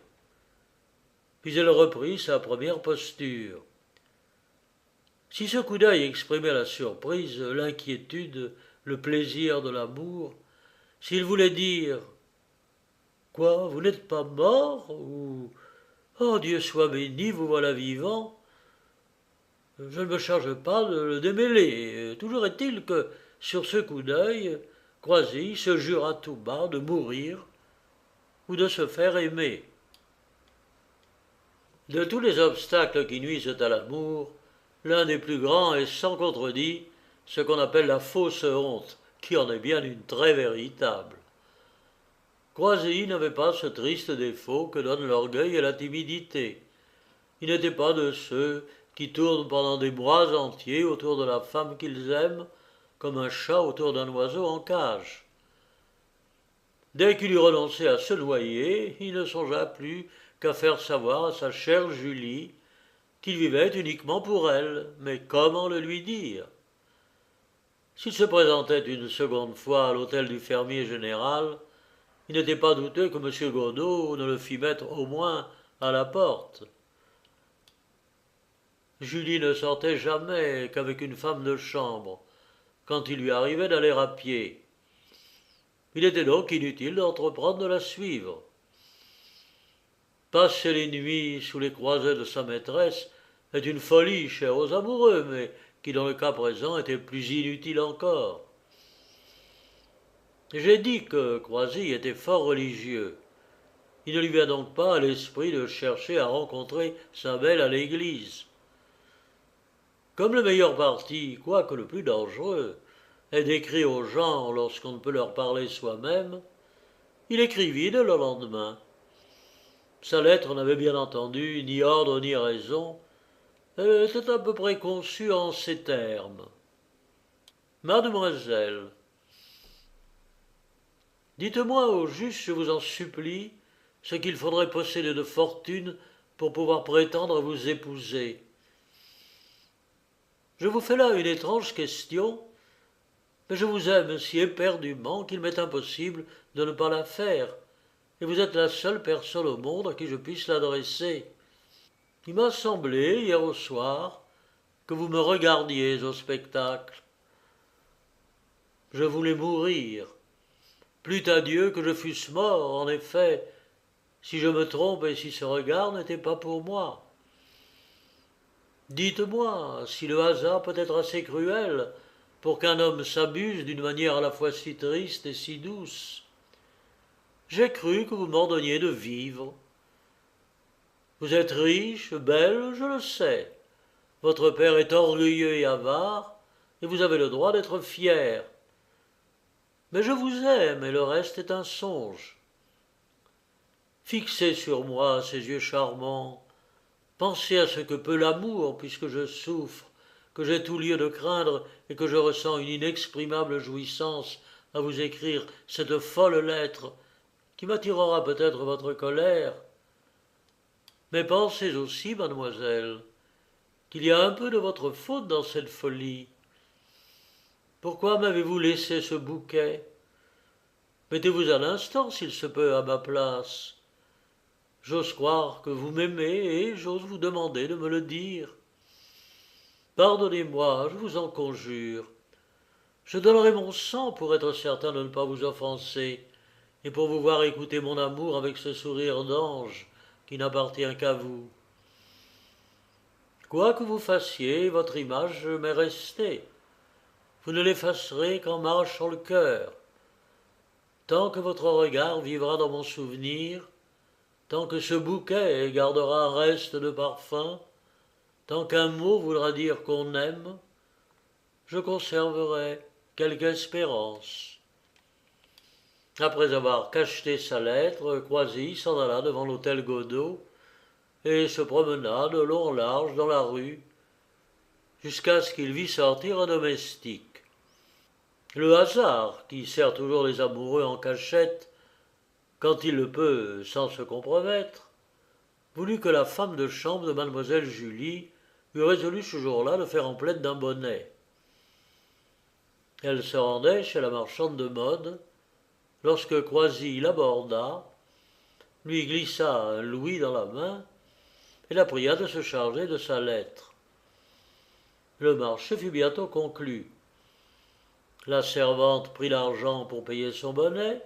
Speaker 1: Puis elle reprit sa première posture. Si ce coup d'œil exprimait la surprise, l'inquiétude, le plaisir de l'amour, s'il voulait dire « Quoi, vous n'êtes pas mort ?» ou « Oh, Dieu soit béni, vous voilà vivant », je ne me charge pas de le démêler. Toujours est-il que, sur ce coup d'œil, Croisy se jura tout bas de mourir ou de se faire aimer. De tous les obstacles qui nuisent à l'amour, l'un des plus grands est sans contredit ce qu'on appelle la fausse honte, qui en est bien une très véritable. Croisilles n'avait pas ce triste défaut que donnent l'orgueil et la timidité. Il n'était pas de ceux qui tournent pendant des mois entiers autour de la femme qu'ils aiment, comme un chat autour d'un oiseau en cage. Dès qu'il eut renoncé à se noyer, il ne songea plus qu'à faire savoir à sa chère Julie qu'il vivait uniquement pour elle, mais comment le lui dire? S'il se présentait une seconde fois à l'hôtel du fermier général, il n'était pas douteux que M. Godot ne le fît mettre au moins à la porte. Julie ne sortait jamais qu'avec une femme de chambre, quand il lui arrivait d'aller à pied. Il était donc inutile d'entreprendre de la suivre. Passer les nuits sous les croisées de sa maîtresse est une folie chère aux amoureux, mais qui dans le cas présent était plus inutile encore. J'ai dit que Croisilles était fort religieux. Il ne lui vient donc pas à l'esprit de chercher à rencontrer sa belle à l'église. Comme le meilleur parti, quoique le plus dangereux, est d'écrire aux gens lorsqu'on ne peut leur parler soi-même, il écrivit le lendemain. Sa lettre n'avait bien entendu ni ordre ni raison. Elle était à peu près conçue en ces termes. Mademoiselle, dites-moi au juste, je vous en supplie, ce qu'il faudrait posséder de fortune pour pouvoir prétendre à vous épouser. Je vous fais là une étrange question, mais je vous aime si éperdument qu'il m'est impossible de ne pas la faire, et vous êtes la seule personne au monde à qui je puisse l'adresser. Il m'a semblé, hier au soir, que vous me regardiez au spectacle. Je voulais mourir. Plût à Dieu que je fusse mort, en effet, si je me trompe et si ce regard n'était pas pour moi. Dites-moi si le hasard peut être assez cruel pour qu'un homme s'abuse d'une manière à la fois si triste et si douce. J'ai cru que vous m'ordonniez de vivre. Vous êtes riche, belle, je le sais. Votre père est orgueilleux et avare, et vous avez le droit d'être fier. Mais je vous aime, et le reste est un songe. Fixez sur moi ces yeux charmants, pensez à ce que peut l'amour, puisque je souffre, que j'ai tout lieu de craindre et que je ressens une inexprimable jouissance à vous écrire cette folle lettre qui m'attirera peut-être votre colère. Mais pensez aussi, mademoiselle, qu'il y a un peu de votre faute dans cette folie. Pourquoi m'avez-vous laissé ce bouquet? Mettez-vous à l'instant, s'il se peut, à ma place. J'ose croire que vous m'aimez et j'ose vous demander de me le dire. Pardonnez-moi, je vous en conjure. Je donnerai mon sang pour être certain de ne pas vous offenser et pour vous voir écouter mon amour avec ce sourire d'ange qui n'appartient qu'à vous. Quoi que vous fassiez, votre image m'est restée. Vous ne l'effacerez qu'en m'arrachant le cœur. Tant que votre regard vivra dans mon souvenir, tant que ce bouquet gardera un reste de parfum, tant qu'un mot voudra dire qu'on aime, je conserverai quelque espérance. Après avoir cacheté sa lettre, Croisilles s'en alla devant l'hôtel Godot et se promena de long en large dans la rue jusqu'à ce qu'il vît sortir un domestique. Le hasard, qui sert toujours les amoureux en cachette, quand il le peut sans se compromettre, voulut que la femme de chambre de mademoiselle Julie eût résolu ce jour-là de faire emplette d'un bonnet. Elle se rendait chez la marchande de mode, lorsque Croisilles l'aborda, lui glissa un louis dans la main et la pria de se charger de sa lettre. Le marché fut bientôt conclu. La servante prit l'argent pour payer son bonnet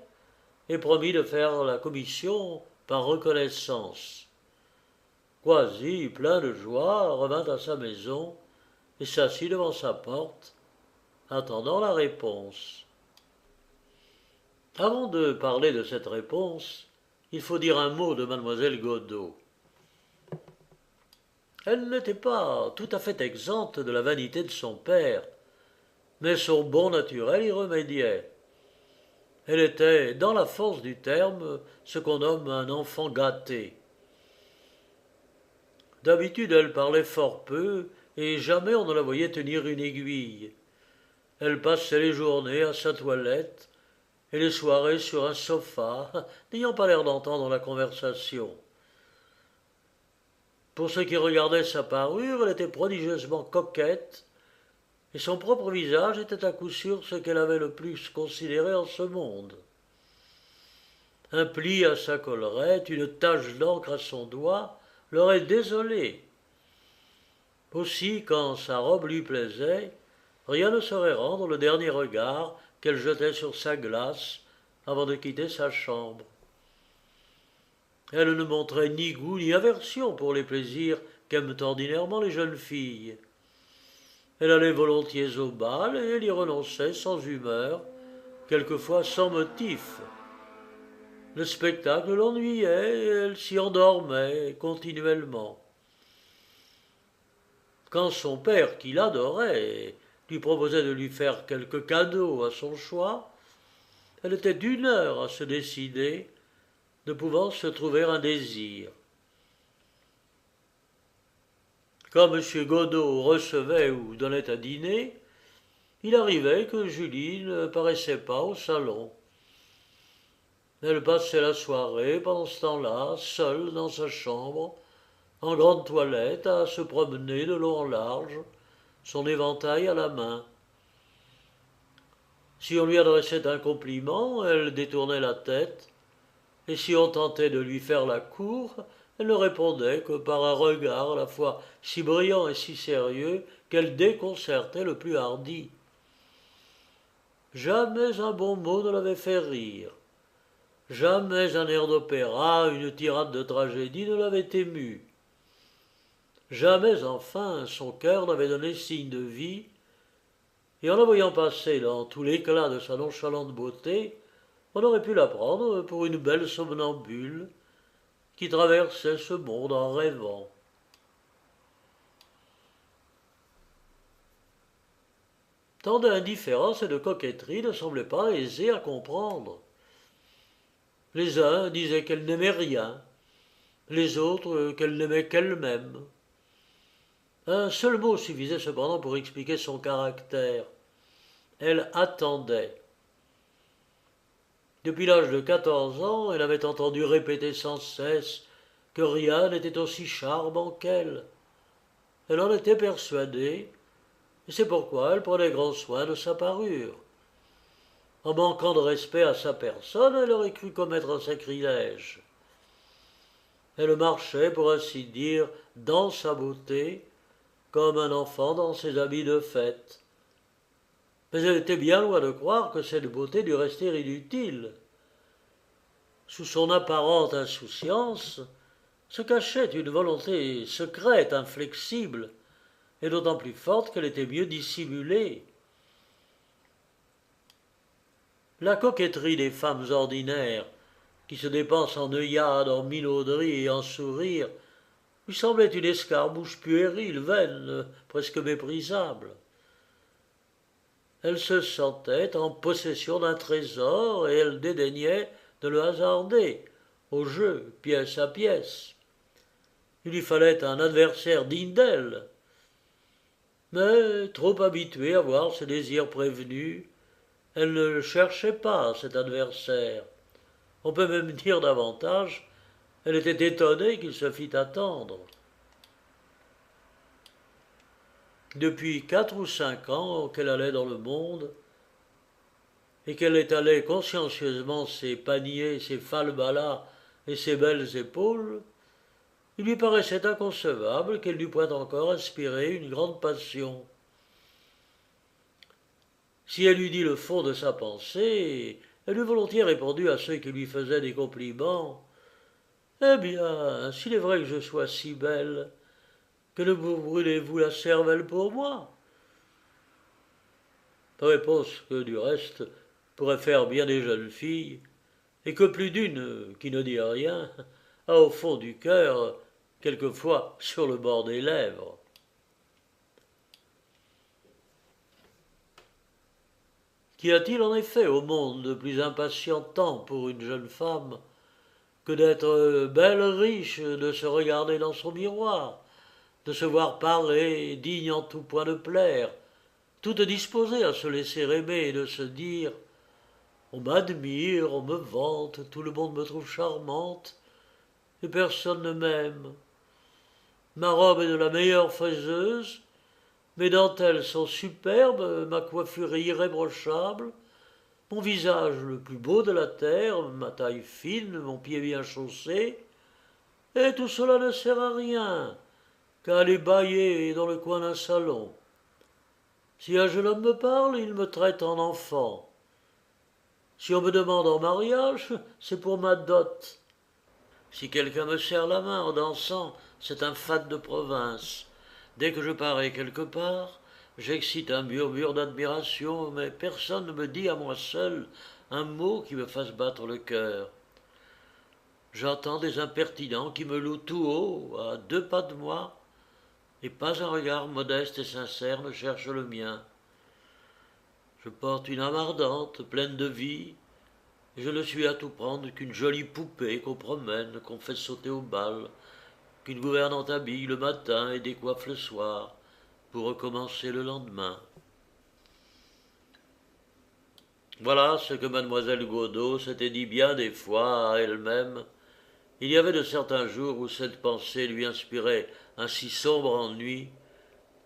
Speaker 1: et promit de faire la commission par reconnaissance. Croisilles, plein de joie, revint à sa maison et s'assit devant sa porte, attendant la réponse. Avant de parler de cette réponse, il faut dire un mot de mademoiselle Godeau. Elle n'était pas tout à fait exempte de la vanité de son père, mais son bon naturel y remédiait. Elle était, dans la force du terme, ce qu'on nomme un enfant gâté. D'habitude, elle parlait fort peu, et jamais on ne la voyait tenir une aiguille. Elle passait les journées à sa toilette, et les soirées sur un sofa, n'ayant pas l'air d'entendre la conversation. Pour ce qui regardait sa parure, elle était prodigieusement coquette, et son propre visage était à coup sûr ce qu'elle avait le plus considéré en ce monde. Un pli à sa collerette, une tache d'encre à son doigt, l'aurait désolée. Aussi, quand sa robe lui plaisait, rien ne saurait rendre le dernier regard qu'elle jetait sur sa glace avant de quitter sa chambre. Elle ne montrait ni goût ni aversion pour les plaisirs qu'aiment ordinairement les jeunes filles. Elle allait volontiers au bal et elle y renonçait sans humeur, quelquefois sans motif. Le spectacle l'ennuyait et elle s'y endormait continuellement. Quand son père, qui l'adorait, lui proposait de lui faire quelques cadeaux à son choix, elle était d'une heure à se décider, ne pouvant se trouver un désir. Quand M. Godeau recevait ou donnait à dîner, il arrivait que Julie ne paraissait pas au salon. Elle passait la soirée, pendant ce temps-là, seule dans sa chambre, en grande toilette, à se promener de long en large, son éventail à la main. Si on lui adressait un compliment, elle détournait la tête, et si on tentait de lui faire la cour, elle ne répondait que par un regard à la fois si brillant et si sérieux qu'elle déconcertait le plus hardi. Jamais un bon mot ne l'avait fait rire. Jamais un air d'opéra, une tirade de tragédie ne l'avait ému. Jamais, enfin, son cœur n'avait donné signe de vie, et en la voyant passer dans tout l'éclat de sa nonchalante beauté, on aurait pu la prendre pour une belle somnambule qui traversait ce monde en rêvant. Tant d'indifférence et de coquetterie ne semblaient pas aisés à comprendre. Les uns disaient qu'elle n'aimait rien, les autres qu'elle n'aimait qu'elle-même. Un seul mot suffisait cependant pour expliquer son caractère. Elle attendait. Depuis l'âge de 14 ans, elle avait entendu répéter sans cesse que rien n'était aussi charmant qu'elle. Elle en était persuadée, et c'est pourquoi elle prenait grand soin de sa parure. En manquant de respect à sa personne, elle aurait cru commettre un sacrilège. Elle marchait, pour ainsi dire, dans sa beauté, comme un enfant dans ses habits de fête. Mais elle était bien loin de croire que cette beauté dût rester inutile. Sous son apparente insouciance se cachait une volonté secrète, inflexible, et d'autant plus forte qu'elle était mieux dissimulée. La coquetterie des femmes ordinaires, qui se dépensent en œillades, en minauderies et en sourires, lui semblait une escarmouche puérile, vaine, presque méprisable. Elle se sentait en possession d'un trésor et elle dédaignait de le hasarder, au jeu, pièce à pièce. Il lui fallait un adversaire digne d'elle. Mais, trop habituée à voir ses désirs prévenus, elle ne le cherchait pas, cet adversaire. On peut même dire davantage, elle était étonnée qu'il se fît attendre. Depuis 4 ou 5 ans qu'elle allait dans le monde, et qu'elle étalait consciencieusement ses paniers, ses falbalas et ses belles épaules, il lui paraissait inconcevable qu'elle n'eût point encore inspiré une grande passion. Si elle eût dit le fond de sa pensée, elle eût volontiers répondu à ceux qui lui faisaient des compliments. « Eh bien, s'il est vrai que je sois si belle, que ne vous brûlez-vous la cervelle pour moi ?» Réponse que, du reste, pourrait faire bien des jeunes filles, et que plus d'une, qui ne dit rien, a au fond du cœur, quelquefois sur le bord des lèvres. Qu'y a-t-il en effet au monde de plus impatientant pour une jeune femme que d'être belle riche, de se regarder dans son miroir, de se voir parler, digne en tout point de plaire, toute disposée à se laisser aimer et de se dire on m'admire, on me vante, tout le monde me trouve charmante, et personne ne m'aime. Ma robe est de la meilleure faiseuse, mes dentelles sont superbes, ma coiffure est irréprochable, mon visage le plus beau de la terre, ma taille fine, mon pied bien chaussé, et tout cela ne sert à rien qu'à aller bâiller dans le coin d'un salon. Si un jeune homme me parle, il me traite en enfant. Si on me demande en mariage, c'est pour ma dot. Si quelqu'un me serre la main en dansant, c'est un fat de province. Dès que je parais quelque part, j'excite un murmure d'admiration, mais personne ne me dit à moi seul un mot qui me fasse battre le cœur. J'entends des impertinents qui me louent tout haut, à 2 pas de moi, et pas un regard modeste et sincère ne cherche le mien. Je porte une âme ardente, pleine de vie, et je ne suis à tout prendre qu'une jolie poupée qu'on promène, qu'on fait sauter au bal, qu'une gouvernante habille le matin et décoiffe le soir, pour recommencer le lendemain. Voilà ce que mademoiselle Godeau s'était dit bien des fois à elle-même. Il y avait de certains jours où cette pensée lui inspirait un si sombre ennui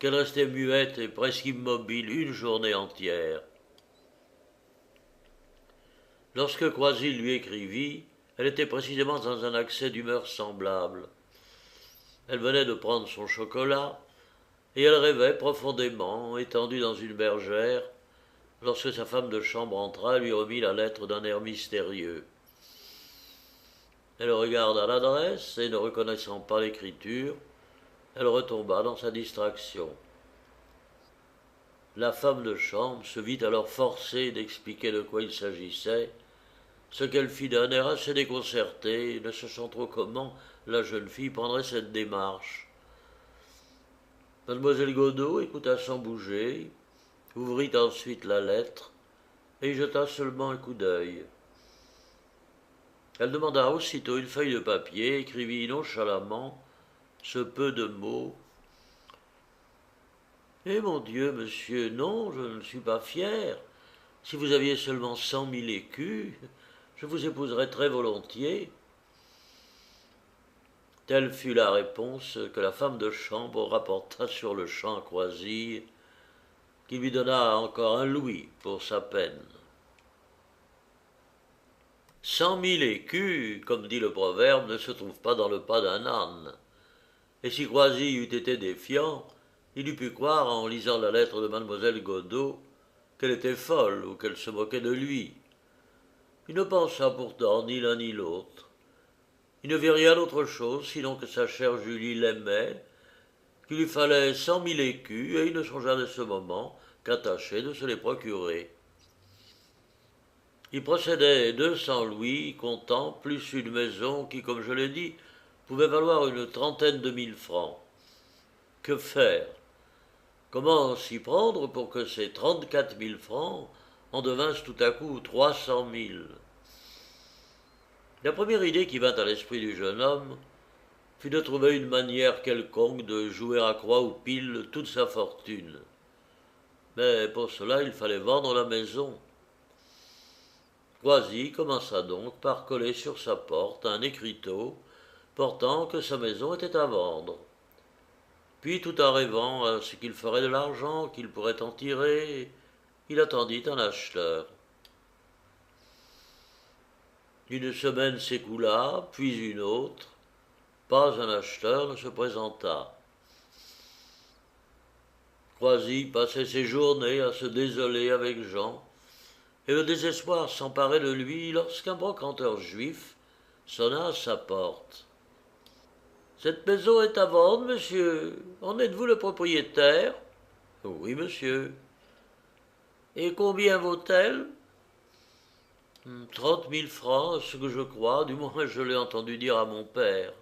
Speaker 1: qu'elle restait muette et presque immobile une journée entière. Lorsque Croisille lui écrivit, elle était précisément dans un accès d'humeur semblable. Elle venait de prendre son chocolat, et elle rêvait profondément, étendue dans une bergère, lorsque sa femme de chambre entra et lui remit la lettre d'un air mystérieux. Elle regarda l'adresse, et ne reconnaissant pas l'écriture, elle retomba dans sa distraction. La femme de chambre se vit alors forcée d'expliquer de quoi il s'agissait, ce qu'elle fit d'un air assez déconcerté, ne sachant trop comment la jeune fille prendrait cette démarche. Mademoiselle Godeau écouta sans bouger, ouvrit ensuite la lettre, et y jeta seulement un coup d'œil. Elle demanda aussitôt une feuille de papier, écrivit nonchalamment ce peu de mots. « Eh mon Dieu, monsieur, non, je ne suis pas fier. Si vous aviez seulement 100 000 écus, je vous épouserais très volontiers. » Telle fut la réponse que la femme de chambre rapporta sur le champ à Croisille, qui lui donna encore un louis pour sa peine. 100 000 écus, comme dit le proverbe, ne se trouvent pas dans le pas d'un âne. Et si Croisille eût été défiant, il eût pu croire, en lisant la lettre de mademoiselle Godeau, qu'elle était folle ou qu'elle se moquait de lui. Il ne pensa pourtant ni l'un ni l'autre. Il ne vit rien d'autre chose, sinon que sa chère Julie l'aimait, qu'il lui fallait 100 000 écus, et il ne songea de ce moment qu'à tâcher de se les procurer. Il possédait 200 louis, comptant, plus une maison qui, comme je l'ai dit, pouvait valoir une 30aine de 1000 francs. Que faire? Comment s'y prendre pour que ces 34 000 francs en devinssent tout à coup 300 000? La première idée qui vint à l'esprit du jeune homme fut de trouver une manière quelconque de jouer à croix ou pile toute sa fortune. Mais pour cela, il fallait vendre la maison. Croisille commença donc par coller sur sa porte un écriteau portant que sa maison était à vendre. Puis, tout en rêvant à ce qu'il ferait de l'argent, qu'il pourrait en tirer, il attendit un acheteur. Une semaine s'écoula, puis une autre. Pas un acheteur ne se présenta. Croisille passait ses journées à se désoler avec Jean, et le désespoir s'emparait de lui lorsqu'un brocanteur juif sonna à sa porte. « Cette maison est à vendre, monsieur. En êtes-vous le propriétaire ?»« Oui, monsieur. »« Et combien vaut-elle » 30 000 francs, ce que je crois, du moins je l'ai entendu dire à mon père.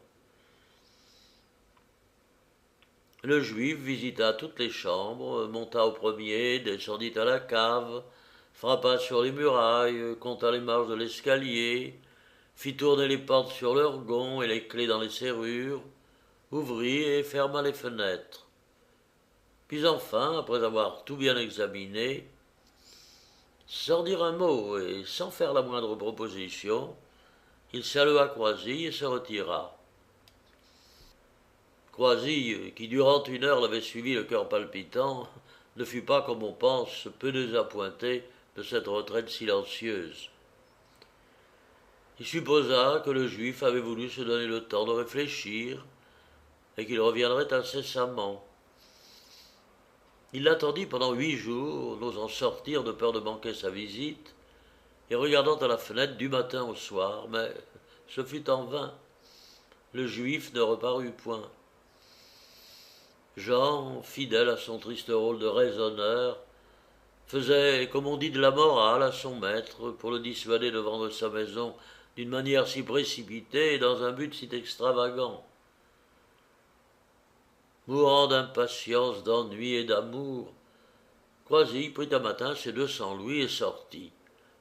Speaker 1: Le juif visita toutes les chambres, monta au premier, descendit à la cave, frappa sur les murailles, compta les marches de l'escalier, fit tourner les portes sur leurs gonds et les clés dans les serrures, ouvrit et ferma les fenêtres. Puis enfin, après avoir tout bien examiné, sans dire un mot et sans faire la moindre proposition, il salua Croisille et se retira. Croisille, qui durant une heure l'avait suivi le cœur palpitant, ne fut pas, comme on pense, peu désappointé de cette retraite silencieuse. Il supposa que le juif avait voulu se donner le temps de réfléchir et qu'il reviendrait incessamment. Il l'attendit pendant 8 jours, n'osant sortir de peur de manquer sa visite, et regardant à la fenêtre du matin au soir, mais ce fut en vain. Le juif ne reparut point. Jean, fidèle à son triste rôle de raisonneur, faisait, comme on dit, de la morale à son maître pour le dissuader de vendre sa maison d'une manière si précipitée et dans un but si extravagant. Mourant d'impatience, d'ennui et d'amour, Croisille prit un matin ses 200 louis et sortit,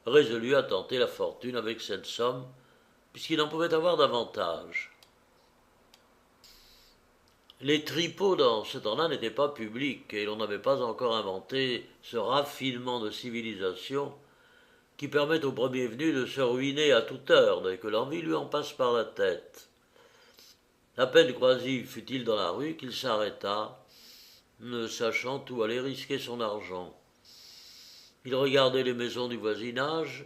Speaker 1: résolu à tenter la fortune avec cette somme, puisqu'il en pouvait avoir davantage. Les tripots dans ce temps-là n'étaient pas publics et l'on n'avait pas encore inventé ce raffinement de civilisation qui permet au premier venu de se ruiner à toute heure dès que l'envie lui en passe par la tête. À peine Croisille fut-il dans la rue qu'il s'arrêta, ne sachant où aller risquer son argent. Il regardait les maisons du voisinage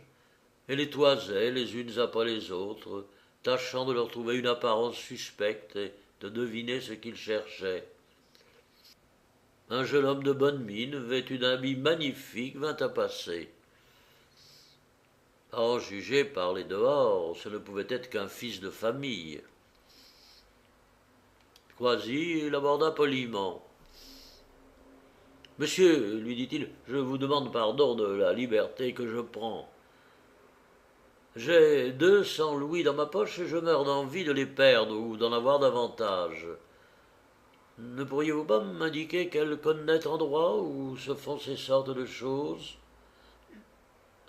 Speaker 1: et les toisait les unes après les autres, tâchant de leur trouver une apparence suspecte et de deviner ce qu'il cherchait. Un jeune homme de bonne mine, vêtu d'un habit magnifique, vint à passer. À en juger par les dehors, ce ne pouvait être qu'un fils de famille. Croisille l'aborda poliment. « Monsieur, lui dit-il, je vous demande pardon de la liberté que je prends. J'ai 200 louis dans ma poche et je meurs d'envie de les perdre ou d'en avoir davantage. Ne pourriez-vous pas m'indiquer quel honnête endroit où se font ces sortes de choses ?»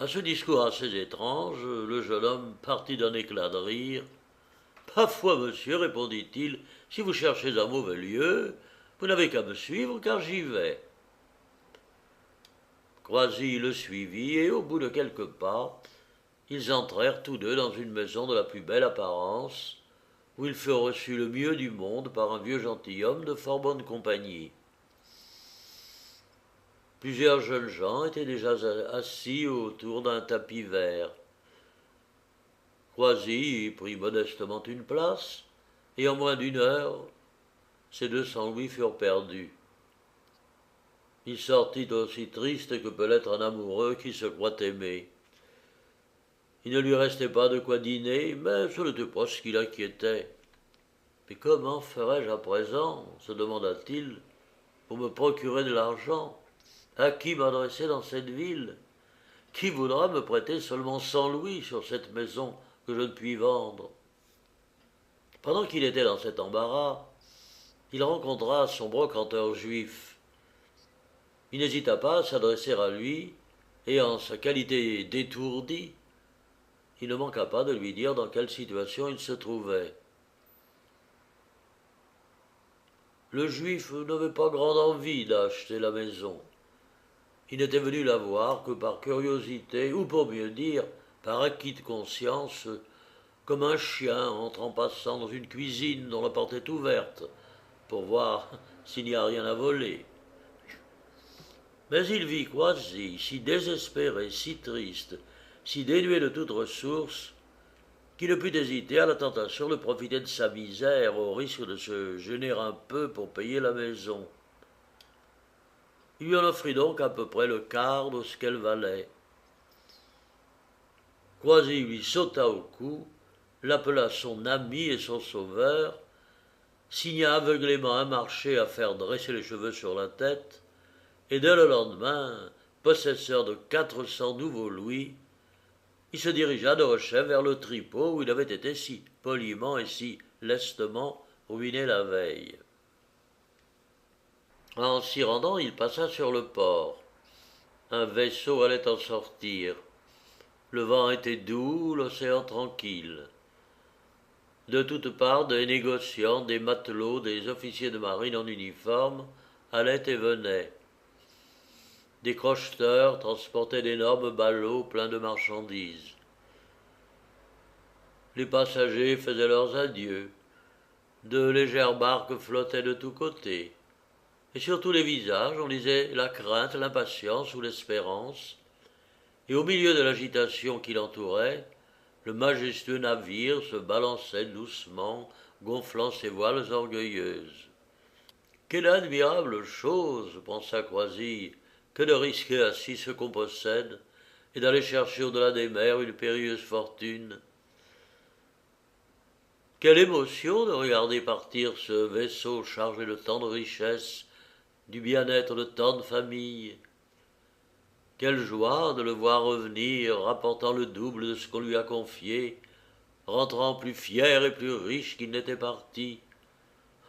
Speaker 1: À ce discours assez étrange, le jeune homme partit d'un éclat de rire. « Pa foi, monsieur, répondit-il, si vous cherchez un mauvais lieu, vous n'avez qu'à me suivre car j'y vais. » Croisille le suivit et au bout de quelques pas, ils entrèrent tous deux dans une maison de la plus belle apparence, où ils furent reçus le mieux du monde par un vieux gentilhomme de fort bonne compagnie. Plusieurs jeunes gens étaient déjà assis autour d'un tapis vert. Croisille y prit modestement une place, et en moins d'une heure, ses 200 louis furent perdus. Il sortit aussi triste que peut l'être un amoureux qui se croit aimé. Il ne lui restait pas de quoi dîner, mais ce n'était pas ce qui l'inquiétait. « Mais comment ferais-je à présent, se demanda-t-il, pour me procurer de l'argent? À qui m'adresser dans cette ville? Qui voudra me prêter seulement 100 louis sur cette maison que je ne puis vendre ?» Pendant qu'il était dans cet embarras, il rencontra son brocanteur juif. Il n'hésita pas à s'adresser à lui, et en sa qualité d'étourdi, il ne manqua pas de lui dire dans quelle situation il se trouvait. Le juif n'avait pas grande envie d'acheter la maison. Il n'était venu la voir que par curiosité, ou pour mieux dire, par acquis de conscience, comme un chien entre en passant dans une cuisine dont la porte est ouverte, pour voir s'il n'y a rien à voler. Mais il vit Croisille si désespéré, si triste, si dénué de toute ressource, qu'il ne put hésiter à la tentation de profiter de sa misère au risque de se gêner un peu pour payer la maison. Il lui en offrit donc à peu près le quart de ce qu'elle valait. Croisille lui sauta au cou, l'appela son ami et son sauveur, signa aveuglément un marché à faire dresser les cheveux sur la tête, et dès le lendemain, possesseur de 400 nouveaux louis, il se dirigea de rechef vers le tripot où il avait été si poliment et si lestement ruiné la veille. En s'y rendant, il passa sur le port. Un vaisseau allait en sortir. Le vent était doux, l'océan tranquille. De toutes parts, des négociants, des matelots, des officiers de marine en uniforme allaient et venaient. Des crocheteurs transportaient d'énormes ballots pleins de marchandises. Les passagers faisaient leurs adieux. De légères barques flottaient de tous côtés. Et sur tous les visages, on lisait la crainte, l'impatience ou l'espérance. Et au milieu de l'agitation qui l'entourait, le majestueux navire se balançait doucement, gonflant ses voiles orgueilleuses. Quelle admirable chose, pensa Croisille, que de risquer ainsi ce qu'on possède, et d'aller chercher au-delà des mers une périlleuse fortune. Quelle émotion de regarder partir ce vaisseau chargé de tant de richesses, du bien-être de tant de familles. Quelle joie de le voir revenir, rapportant le double de ce qu'on lui a confié, rentrant plus fier et plus riche qu'il n'était parti.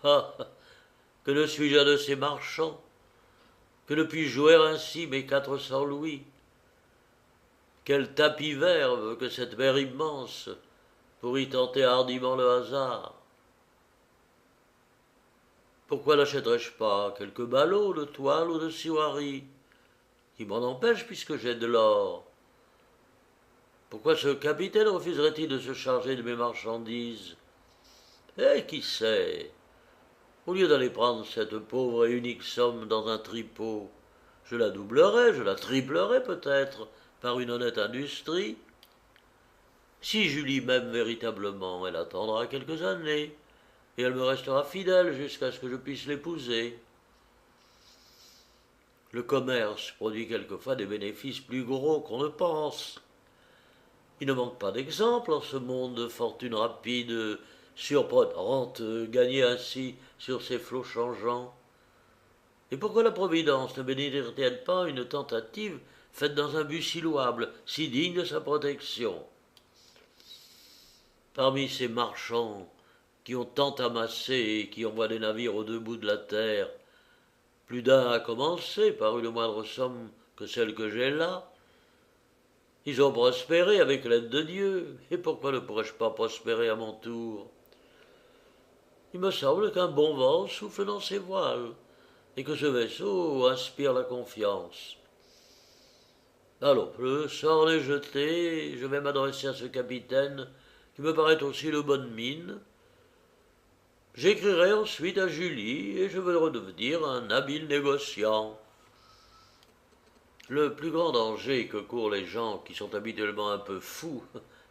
Speaker 1: Ah, que ne suis-je un de ces marchands? Que ne puis-je jouer ainsi mes 400 louis? Quel tapis verve que cette mer immense pour y tenter hardiment le hasard. Pourquoi n'achèterais-je pas quelques ballots de toile ou de siwari? Qui m'en empêche puisque j'ai de l'or? Pourquoi ce capitaine refuserait-il de se charger de mes marchandises? Eh, qui sait? Au lieu d'aller prendre cette pauvre et unique somme dans un tripot, je la doublerai, je la triplerai peut-être, par une honnête industrie. Si Julie m'aime véritablement, elle attendra quelques années, et elle me restera fidèle jusqu'à ce que je puisse l'épouser. Le commerce produit quelquefois des bénéfices plus gros qu'on ne pense. Il ne manque pas d'exemples en ce monde de fortune rapide, surprenante, gagnée ainsi sur ces flots changeants. Et pourquoi la Providence ne bénirait-elle pas une tentative faite dans un but si louable, si digne de sa protection? Parmi ces marchands qui ont tant amassé et qui envoient des navires aux deux bouts de la terre, plus d'un a commencé par une moindre somme que celle que j'ai là. Ils ont prospéré avec l'aide de Dieu, et pourquoi ne pourrais-je pas prospérer à mon tour? Il me semble qu'un bon vent souffle dans ses voiles, et que ce vaisseau inspire la confiance. Alors, le sort est jeté, je vais m'adresser à ce capitaine, qui me paraît aussi de bonne mine. J'écrirai ensuite à Julie, et je veux redevenir un habile négociant. Le plus grand danger que courent les gens qui sont habituellement un peu fous,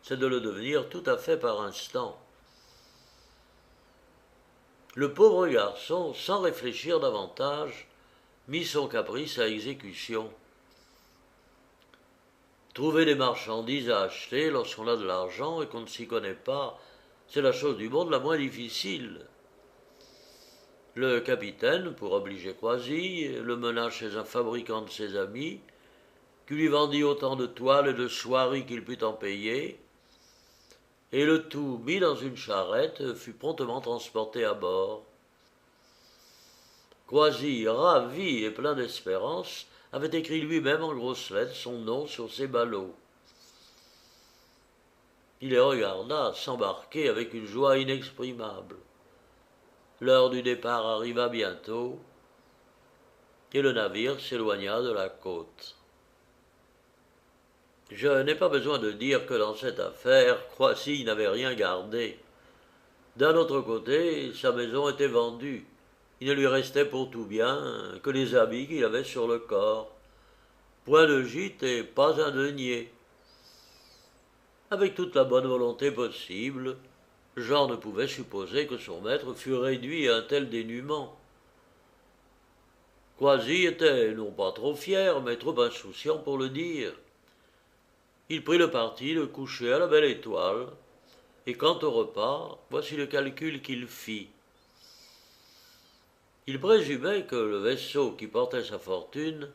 Speaker 1: c'est de le devenir tout à fait par instant. Le pauvre garçon, sans réfléchir davantage, mit son caprice à exécution. Trouver des marchandises à acheter lorsqu'on a de l'argent et qu'on ne s'y connaît pas, c'est la chose du monde la moins difficile. Le capitaine, pour obliger Croisille, le mena chez un fabricant de ses amis, qui lui vendit autant de toiles et de soieries qu'il put en payer, et le tout mis dans une charrette fut promptement transporté à bord. Croisille, ravi et plein d'espérance, avait écrit lui-même en grosses lettres son nom sur ses ballots. Il les regarda s'embarquer avec une joie inexprimable. L'heure du départ arriva bientôt, et le navire s'éloigna de la côte. Je n'ai pas besoin de dire que dans cette affaire, Croisille n'avait rien gardé. D'un autre côté, sa maison était vendue. Il ne lui restait pour tout bien que les habits qu'il avait sur le corps. Point de gîte et pas un denier. Avec toute la bonne volonté possible, Jean ne pouvait supposer que son maître fût réduit à un tel dénuement. Croisille était non pas trop fier, mais trop insouciant pour le dire. Il prit le parti de coucher à la belle étoile, et quant au repas, voici le calcul qu'il fit. Il présumait que le vaisseau qui portait sa fortune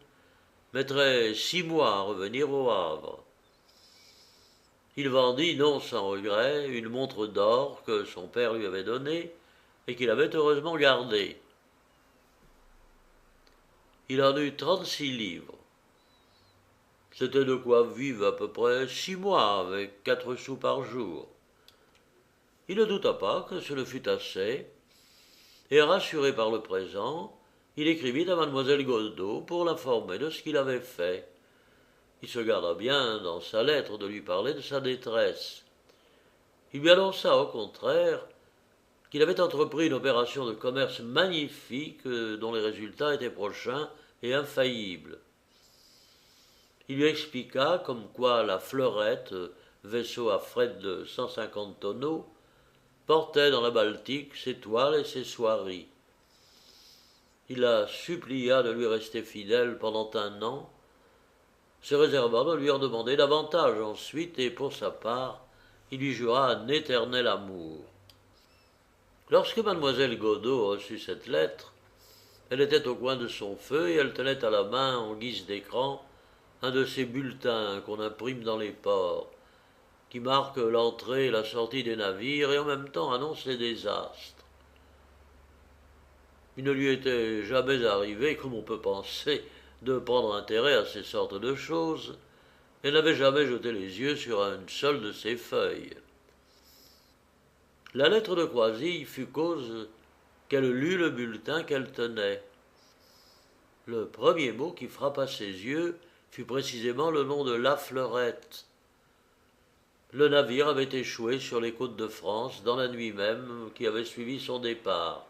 Speaker 1: mettrait 6 mois à revenir au Havre. Il vendit, non sans regret, une montre d'or que son père lui avait donnée et qu'il avait heureusement gardée. Il en eut 36 livres. C'était de quoi vivre à peu près 6 mois avec 4 sous par jour. Il ne douta pas que ce ne fût assez, et rassuré par le présent, il écrivit à mademoiselle Godeau pour l'informer de ce qu'il avait fait. Il se garda bien, dans sa lettre, de lui parler de sa détresse. Il lui annonça, au contraire, qu'il avait entrepris une opération de commerce magnifique dont les résultats étaient prochains et infaillibles. Il lui expliqua comme quoi la Fleurette, vaisseau à fret de 150 tonneaux, portait dans la Baltique ses toiles et ses soieries. Il la supplia de lui rester fidèle pendant 1 an, se réservant de lui en demander davantage ensuite, et pour sa part, il lui jura un éternel amour. Lorsque mademoiselle Godeau reçut cette lettre, elle était au coin de son feu et elle tenait à la main, en guise d'écran, un de ces bulletins qu'on imprime dans les ports, qui marquent l'entrée et la sortie des navires et en même temps annoncent les désastres. Il ne lui était jamais arrivé, comme on peut penser, de prendre intérêt à ces sortes de choses, et n'avait jamais jeté les yeux sur une seule de ces feuilles. La lettre de Croisille fut cause qu'elle lut le bulletin qu'elle tenait. Le premier mot qui frappa ses yeux fut précisément le nom de La Fleurette. Le navire avait échoué sur les côtes de France dans la nuit même qui avait suivi son départ.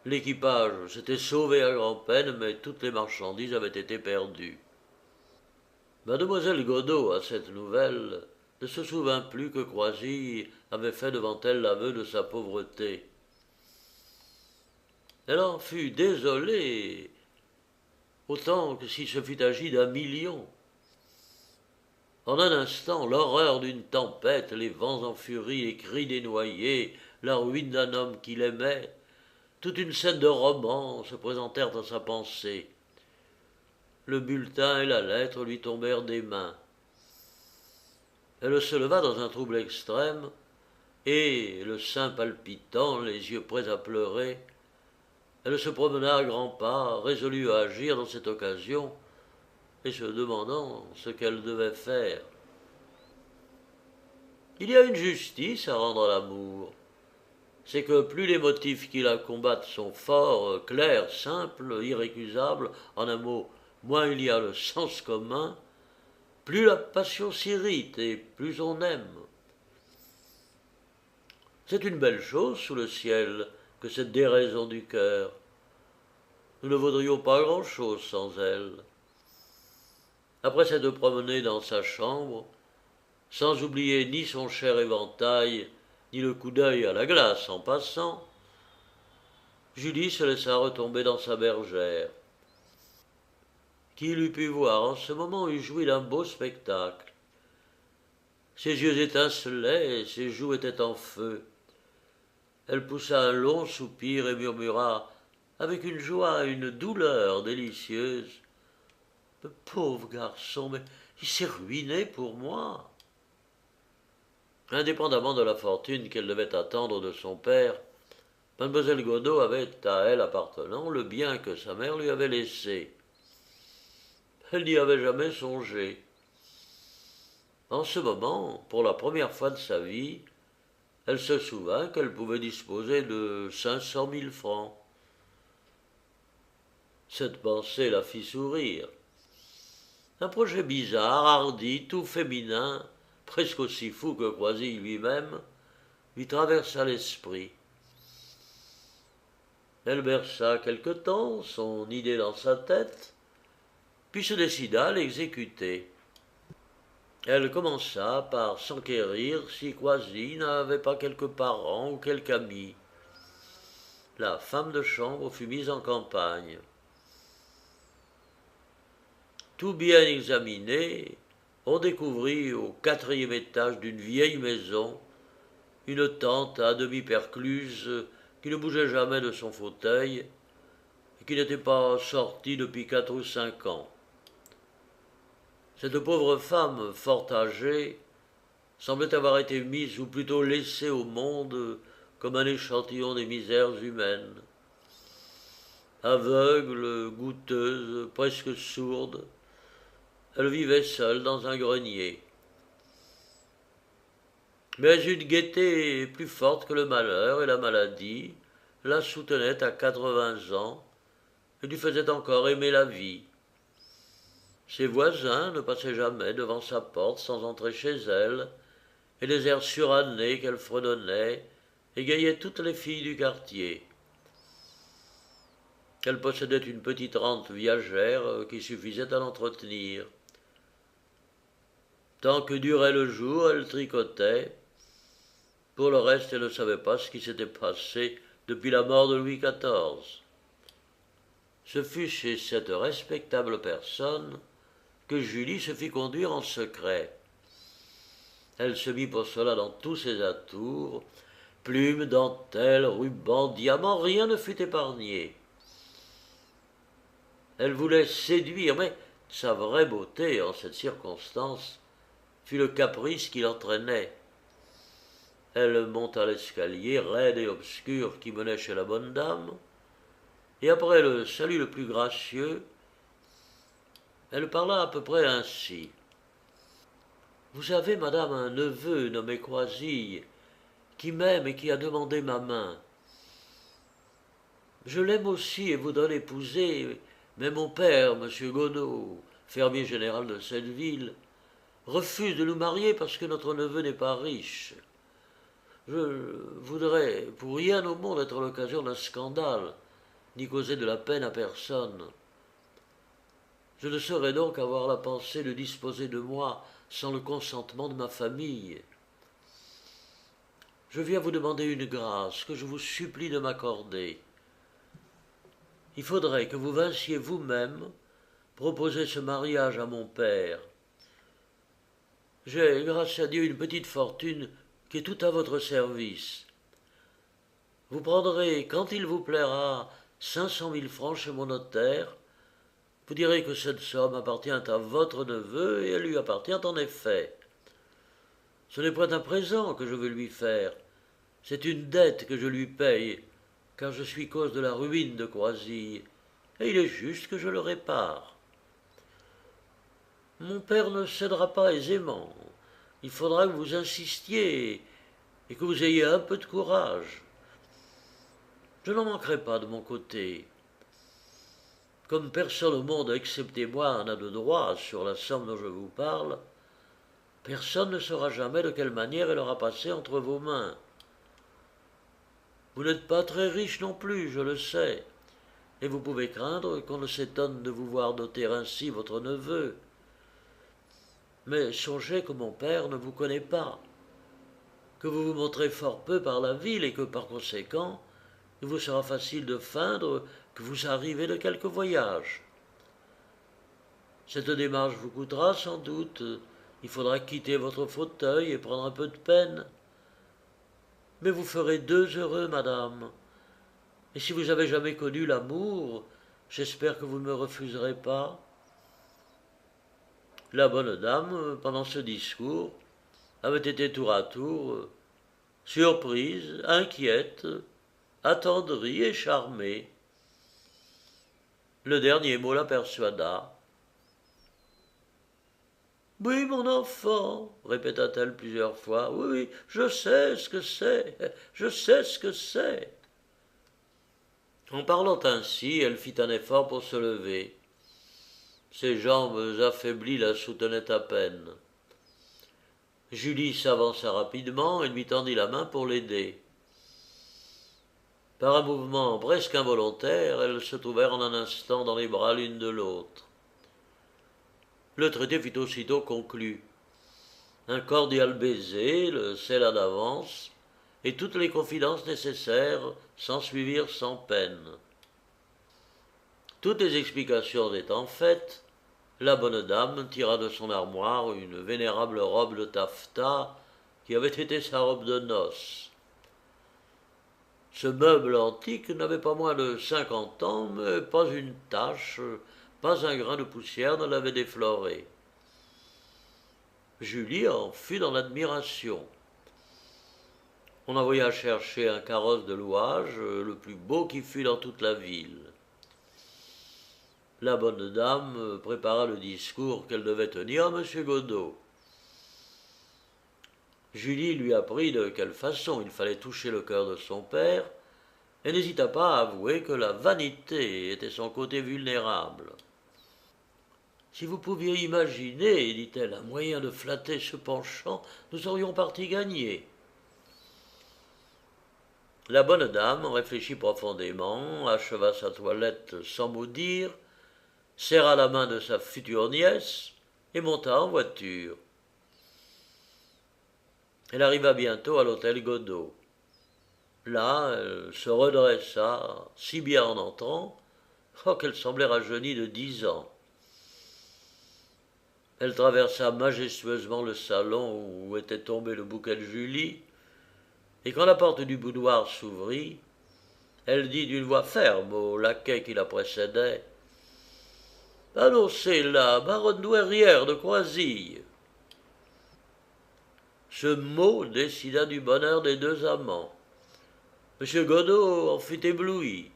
Speaker 1: L'équipage s'était sauvé à grand-peine, mais toutes les marchandises avaient été perdues. Mademoiselle Godeau, à cette nouvelle, ne se souvint plus que Croisille avait fait devant elle l'aveu de sa pauvreté. Elle en fut désolée, autant que s'il se fût agi d'1 million. En un instant, l'horreur d'une tempête, les vents en furie, les cris des noyés, la ruine d'un homme qu'il aimait, toute une scène de roman se présentèrent dans sa pensée. Le bulletin et la lettre lui tombèrent des mains. Elle se leva dans un trouble extrême, et, le sein palpitant, les yeux prêts à pleurer, elle se promena à grands pas, résolue à agir dans cette occasion, et se demandant ce qu'elle devait faire. Il y a une justice à rendre à l'amour. C'est que plus les motifs qui la combattent sont forts, clairs, simples, irrécusables, en un mot, moins il y a le sens commun, plus la passion s'irrite et plus on aime. C'est une belle chose sous le ciel que cette déraison du cœur. Nous ne vaudrions pas grand-chose sans elle. Après s'être promenée dans sa chambre, sans oublier ni son cher éventail, ni le coup d'œil à la glace en passant, Julie se laissa retomber dans sa bergère. Qui l'eût pu voir en ce moment eût joui d'un beau spectacle. Ses yeux étincelaient et ses joues étaient en feu. Elle poussa un long soupir et murmura, avec une joie, une douleur délicieuse, « Le pauvre garçon, mais il s'est ruiné pour moi. » Indépendamment de la fortune qu'elle devait attendre de son père, mademoiselle Godeau avait, à elle appartenant, le bien que sa mère lui avait laissé. Elle n'y avait jamais songé. En ce moment, pour la première fois de sa vie, elle se souvint qu'elle pouvait disposer de 500 000 francs. Cette pensée la fit sourire. Un projet bizarre, hardi, tout féminin, presque aussi fou que Croisille lui-même, lui traversa l'esprit. Elle berça quelque temps son idée dans sa tête, puis se décida à l'exécuter. Elle commença par s'enquérir si Croisille n'avait pas quelques parents ou quelque ami. La femme de chambre fut mise en campagne. Tout bien examiné, on découvrit au 4e étage d'une vieille maison une tante à demi percluse qui ne bougeait jamais de son fauteuil et qui n'était pas sortie depuis 4 ou 5 ans. Cette pauvre femme, fort âgée, semblait avoir été mise, ou plutôt laissée au monde, comme un échantillon des misères humaines. Aveugle, goûteuse, presque sourde, elle vivait seule dans un grenier. Mais une gaieté plus forte que le malheur et la maladie la soutenait à 80 ans et lui faisait encore aimer la vie. Ses voisins ne passaient jamais devant sa porte sans entrer chez elle, et les airs surannés qu'elle fredonnait égayaient toutes les filles du quartier. Elle possédait une petite rente viagère qui suffisait à l'entretenir. Tant que durait le jour, elle tricotait. Pour le reste, elle ne savait pas ce qui s'était passé depuis la mort de Louis XIV. Ce fut chez cette respectable personne que Julie se fit conduire en secret. Elle se mit pour cela dans tous ses atours, plumes, dentelles, rubans, diamants, rien ne fut épargné. Elle voulait séduire, mais sa vraie beauté, en cette circonstance, fut le caprice qui l'entraînait. Elle monta l'escalier raide et obscur qui menait chez la bonne dame, et après le salut le plus gracieux, elle parla à peu près ainsi. « Vous avez, madame, un neveu nommé Croisille, qui m'aime et qui a demandé ma main. Je l'aime aussi et voudrais l'épouser, mais mon père, M. Gonneau, fermier général de cette ville, refuse de nous marier parce que notre neveu n'est pas riche. Je voudrais pour rien au monde être l'occasion d'un scandale, ni causer de la peine à personne. Je ne saurais donc avoir la pensée de disposer de moi sans le consentement de ma famille. Je viens vous demander une grâce que je vous supplie de m'accorder. Il faudrait que vous vinssiez vous-même proposer ce mariage à mon père. J'ai, grâce à Dieu, une petite fortune qui est tout à votre service. Vous prendrez, quand il vous plaira, 500 000 francs chez mon notaire. Vous direz que cette somme appartient à votre neveu et elle lui appartient en effet. Ce n'est point un présent que je veux lui faire, c'est une dette que je lui paye, car je suis cause de la ruine de Croisille, et il est juste que je le répare. Mon père ne cédera pas aisément. Il faudra que vous insistiez et que vous ayez un peu de courage. Je n'en manquerai pas de mon côté. Comme personne au monde, excepté moi, n'a de droit sur la somme dont je vous parle, personne ne saura jamais de quelle manière elle aura passé entre vos mains. Vous n'êtes pas très riche non plus, je le sais, et vous pouvez craindre qu'on ne s'étonne de vous voir doter ainsi votre neveu. Mais songez que mon père ne vous connaît pas, que vous vous montrez fort peu par la ville et que, par conséquent, il vous sera facile de feindre que vous arrivez de quelque voyage. Cette démarche vous coûtera sans doute, il faudra quitter votre fauteuil et prendre un peu de peine. Mais vous ferez deux heureux, madame. Et si vous avez jamais connu l'amour, j'espère que vous ne me refuserez pas. » La bonne dame, pendant ce discours, avait été tour à tour surprise, inquiète, attendrie et charmée. Le dernier mot la persuada. « Oui, mon enfant, répéta-t-elle plusieurs fois, oui, je sais ce que c'est, je sais ce que c'est. » En parlant ainsi, elle fit un effort pour se lever. Ses jambes affaiblies la soutenaient à peine. Julie s'avança rapidement et lui tendit la main pour l'aider. Par un mouvement presque involontaire, elles se trouvèrent en un instant dans les bras l'une de l'autre. Le traité fut aussitôt conclu. Un cordial baiser le scella d'avance, et toutes les confidences nécessaires s'ensuivirent sans peine. Toutes les explications étant faites, la bonne dame tira de son armoire une vénérable robe de taffetas qui avait été sa robe de noces. Ce meuble antique n'avait pas moins de 50 ans, mais pas une tache, pas un grain de poussière ne l'avait défloré. Julie en fut dans l'admiration. On envoya chercher un carrosse de louage, le plus beau qui fût dans toute la ville. La bonne dame prépara le discours qu'elle devait tenir à M. Godeau. Julie lui apprit de quelle façon il fallait toucher le cœur de son père, et n'hésita pas à avouer que la vanité était son côté vulnérable. Si vous pouviez imaginer, dit-elle, un moyen de flatter ce penchant, nous aurions partie gagnée. La bonne dame réfléchit profondément, acheva sa toilette sans mot dire, serra la main de sa future nièce et monta en voiture. Elle arriva bientôt à l'hôtel Godeau. Là, elle se redressa, si bien en entrant, qu'elle semblait rajeunie de 10 ans. Elle traversa majestueusement le salon où était tombé le bouquet de Julie, et quand la porte du boudoir s'ouvrit, elle dit d'une voix ferme au laquais qui la précédait « Annoncez la baronne douairière de Croisille !» Ce mot décida du bonheur des deux amants. M. Godeau en fut ébloui.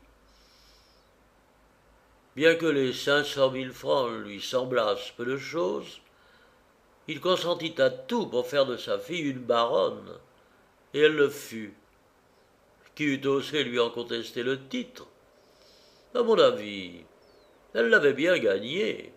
Speaker 1: Bien que les 500 000 francs lui semblassent peu de chose, il consentit à tout pour faire de sa fille une baronne, et elle le fut. Qui eût osé lui en contester le titre? À mon avis, elle l'avait bien gagné.